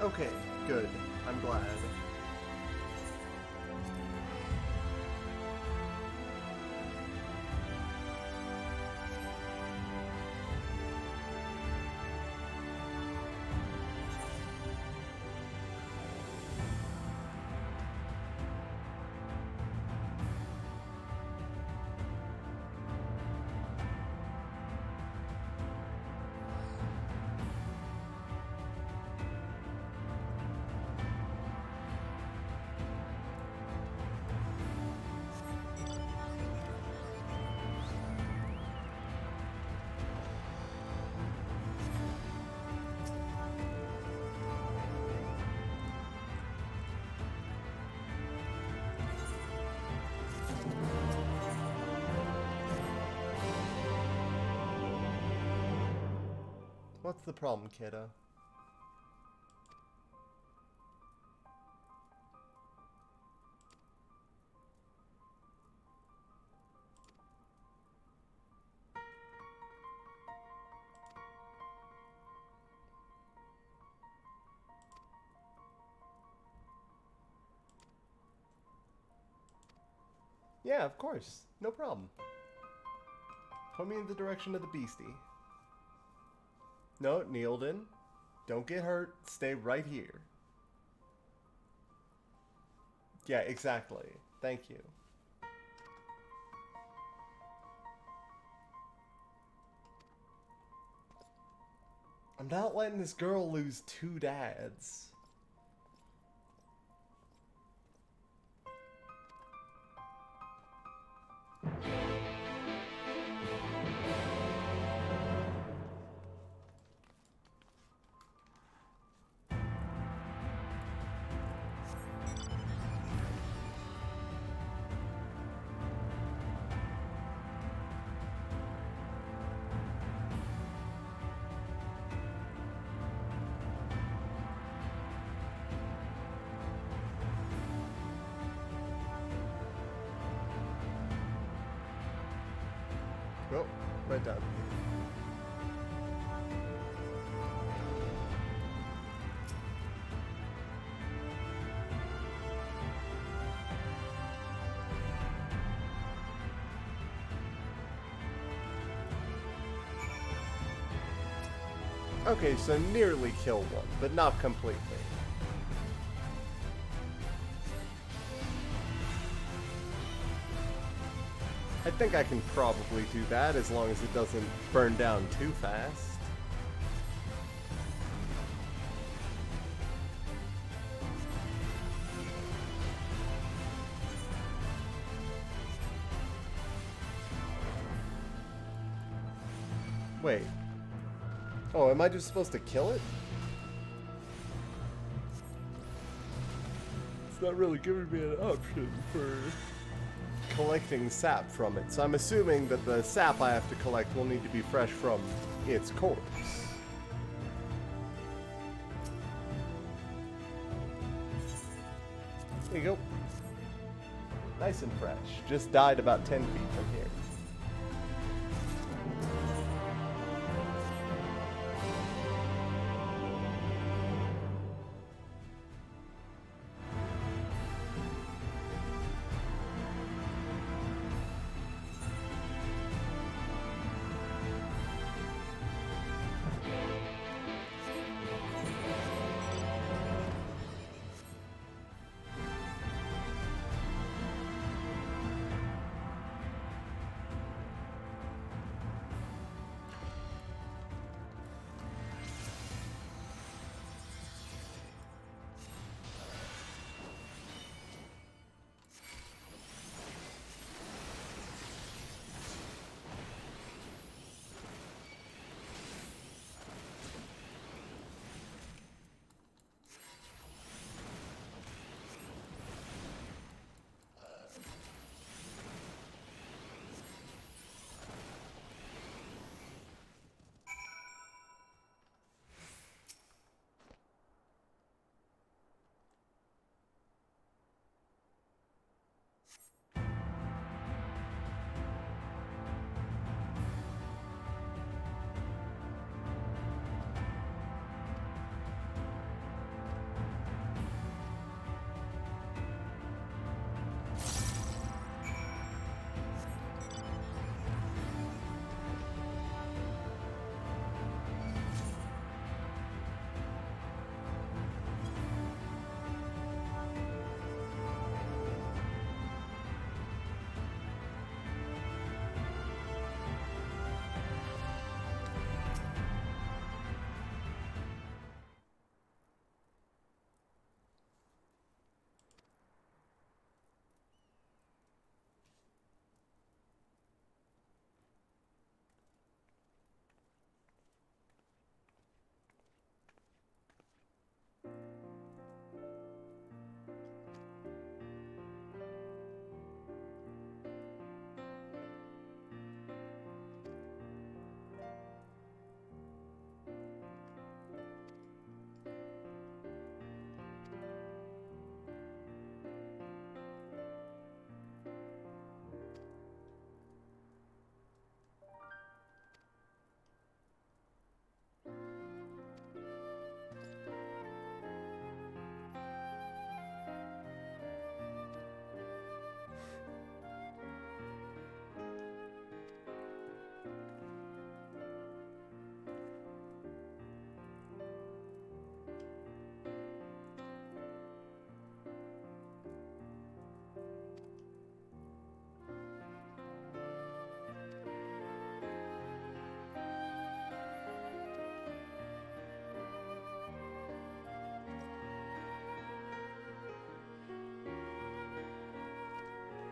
Okay, good. I'm glad. What's the problem, kiddo? Yeah, of course. No problem. Point me in the direction of the beastie. No, Neilden. Don't get hurt. Stay right here. Yeah, exactly. Thank you. I'm not letting this girl lose 2 dads. Oh, right down. Okay, so nearly kill one, but not completely. I think I can probably do that as long as it doesn't burn down too fast. Wait. Oh, am I just supposed to kill it? It's not really giving me an option for collecting sap from it, so I'm assuming that the sap I have to collect will need to be fresh from its corpse. There you go. Nice and fresh. Just died about 10 feet from here.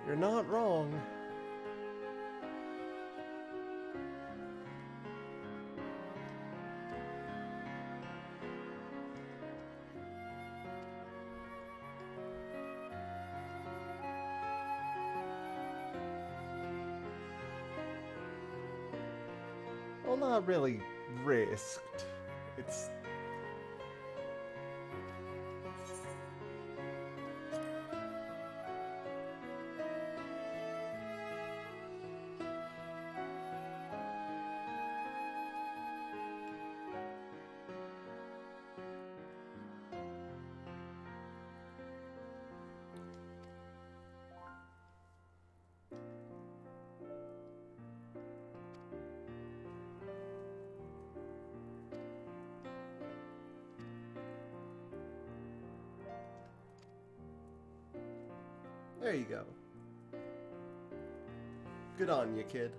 You're not wrong. Well, not really risked. It's... There you go. Good on you, kid.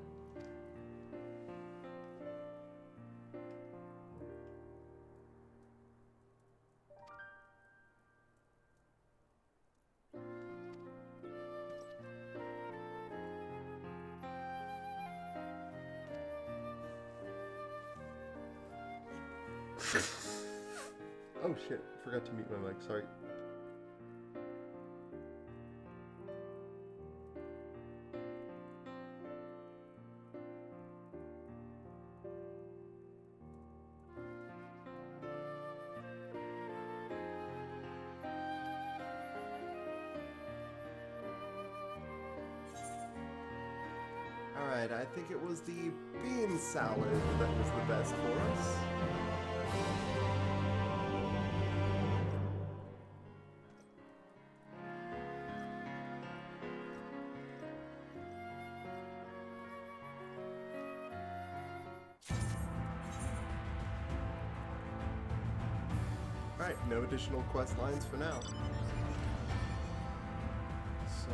Oh shit, forgot to mute my mic, sorry. Alright, I think it was the bean salad that was the best for us. Alright, no additional quest lines for now. So...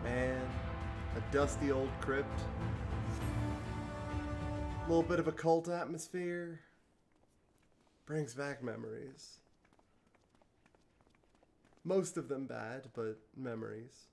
man, a dusty old crypt. A little bit of a cult atmosphere. Brings back memories. Most of them bad, but memories.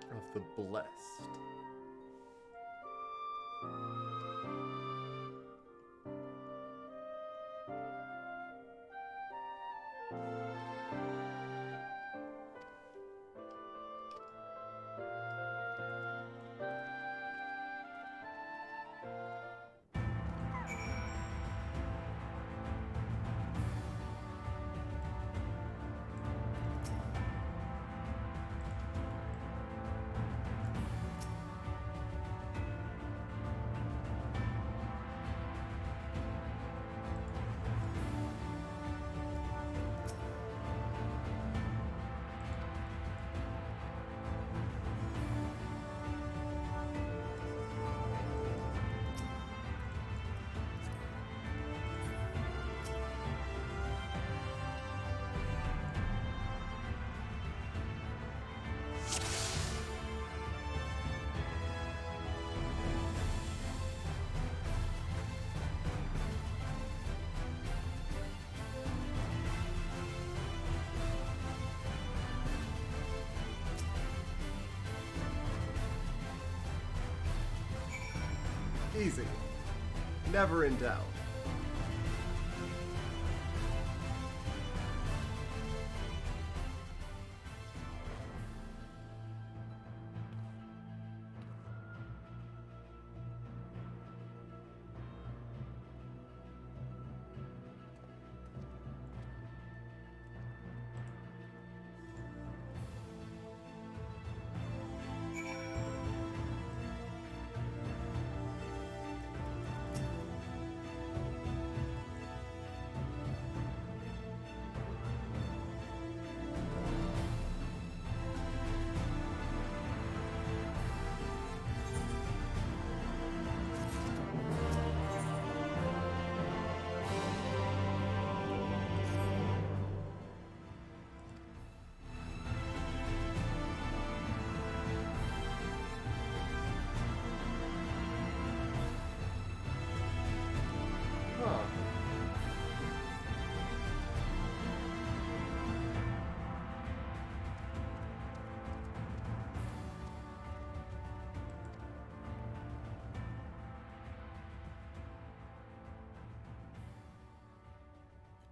Of the blessed. Easy. Never in doubt.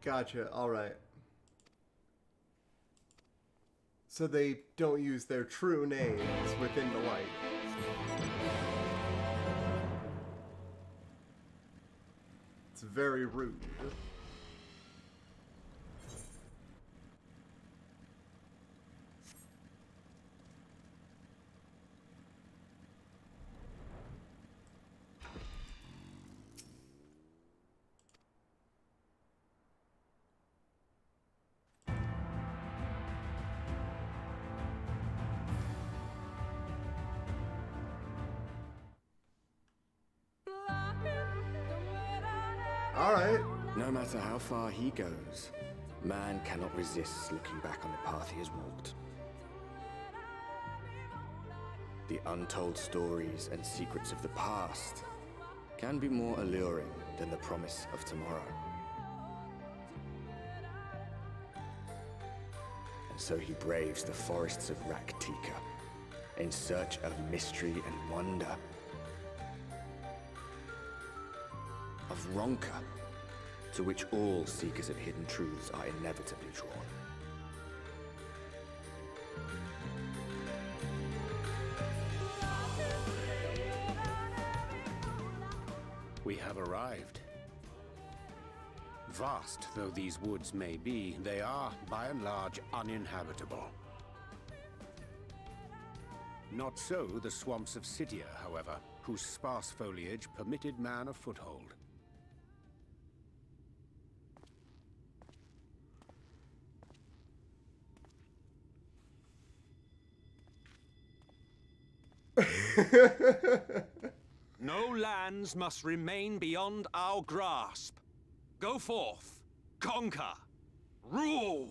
Gotcha. All right. So they don't use their true names within the light. It's very rude. Alright. No matter how far he goes, man cannot resist looking back on the path he has walked. The untold stories and secrets of the past can be more alluring than the promise of tomorrow. And so he braves the forests of Raktika in search of mystery and wonder. Of Ronka, to which all seekers of hidden truths are inevitably drawn. We have arrived. Vast though these woods may be, they are, by and large, uninhabitable. Not so the swamps of Cydia, however, whose sparse foliage permitted man a foothold. No lands must remain beyond our grasp. Go forth, conquer, rule!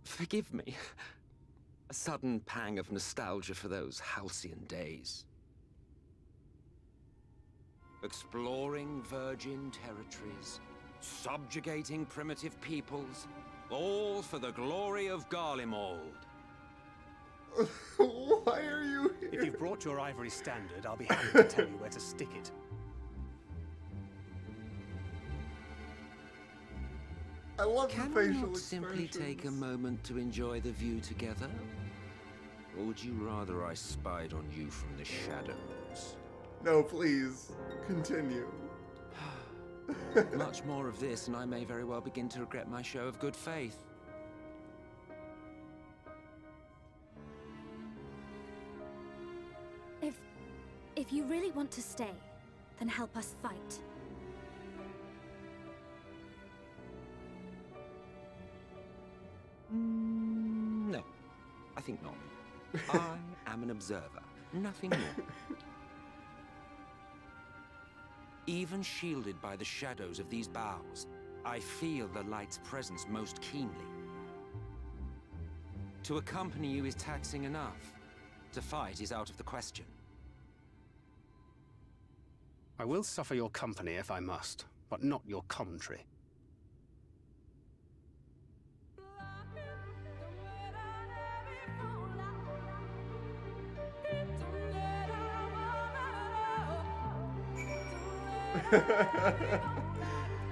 Forgive me. A sudden pang of nostalgia for those halcyon days. Exploring virgin territories, subjugating primitive peoples, all for the glory of Garlemald. Why are you here? If you've brought your ivory standard, I'll be happy to tell you where to stick it. I love Can the we facial not simply take a expressions. moment to enjoy the view together? Or would you rather I spied on you from the shadows? No, please. Continue. Much more of this, and I may very well begin to regret my show of good faith. If you really want to stay, then help us fight. No, I think not. I am an observer, nothing more. Even shielded by the shadows of these boughs, I feel the light's presence most keenly. To accompany you is taxing enough. To fight is out of the question. I will suffer your company if I must, but not your commentary.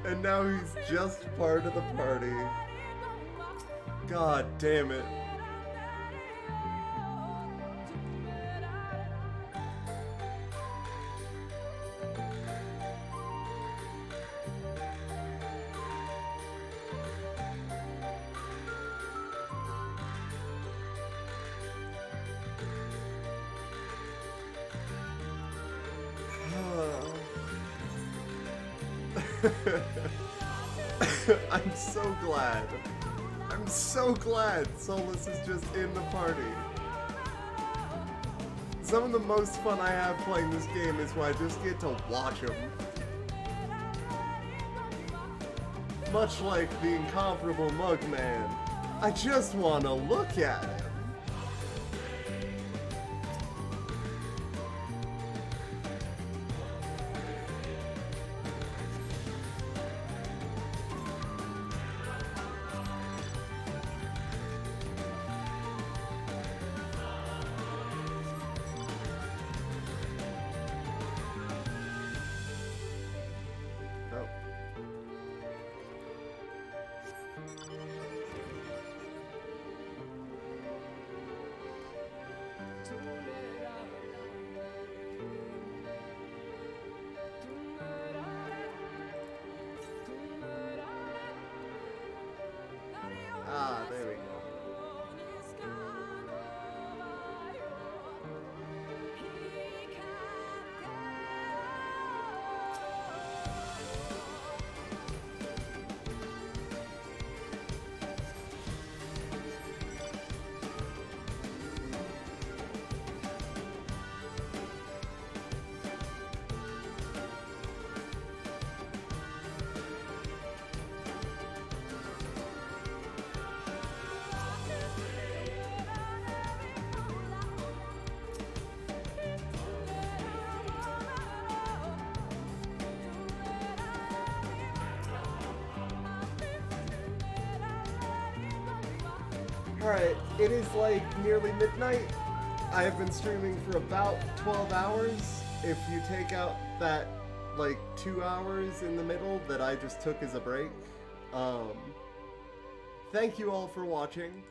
And now he's just part of the party. God damn it. I'm so glad. I'm so glad Solus is just in the party. Some of the most fun I have playing this game is when I just get to watch him. Much like the incomparable Mugman, I just want to look at him. Alright, it is like nearly midnight. I have been streaming for about 12 hours. If you take out that like 2 hours in the middle that I just took as a break. Thank you all for watching.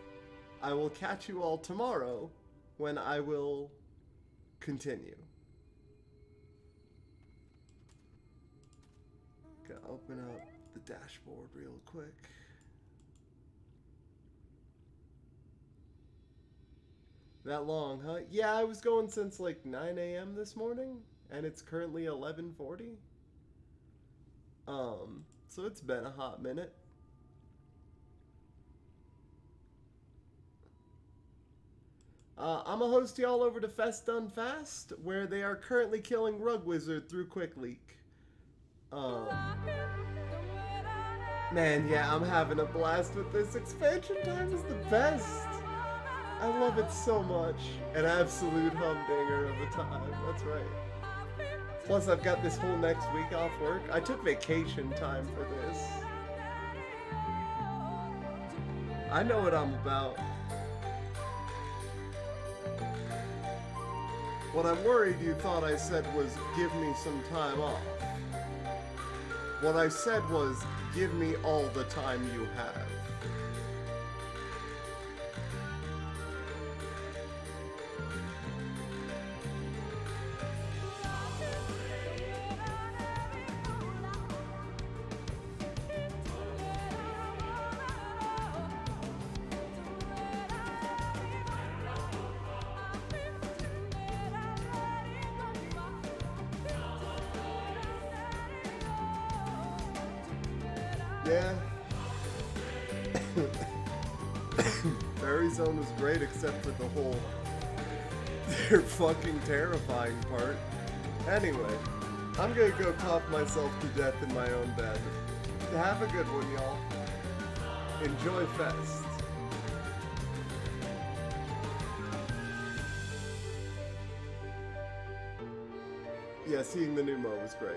I will catch you all tomorrow when I will continue. Gotta open up the dashboard real quick. That long, huh? Yeah, I was going since like 9 a.m. this morning, and it's currently 11:40. So it's been a hot minute. I'm a host y'all over to Fest Done Fast, where they are currently killing Rug Wizard through Quick Leak. Man, yeah, I'm having a blast with this. Expansion time is the best. I love it so much. An absolute humdinger of a time. That's right. Plus, I've got this whole next week off work. I took vacation time for this. I know what I'm about. What I'm worried you thought I said was, give me some time off. What I said was, give me all the time you have. Yeah. Fairy Zone was great except for the whole they're fucking terrifying part. Anyway, I'm gonna go talk myself to death in my own bed. Have a good one, y'all. Enjoy Fest. Yeah, seeing the new Mo was great.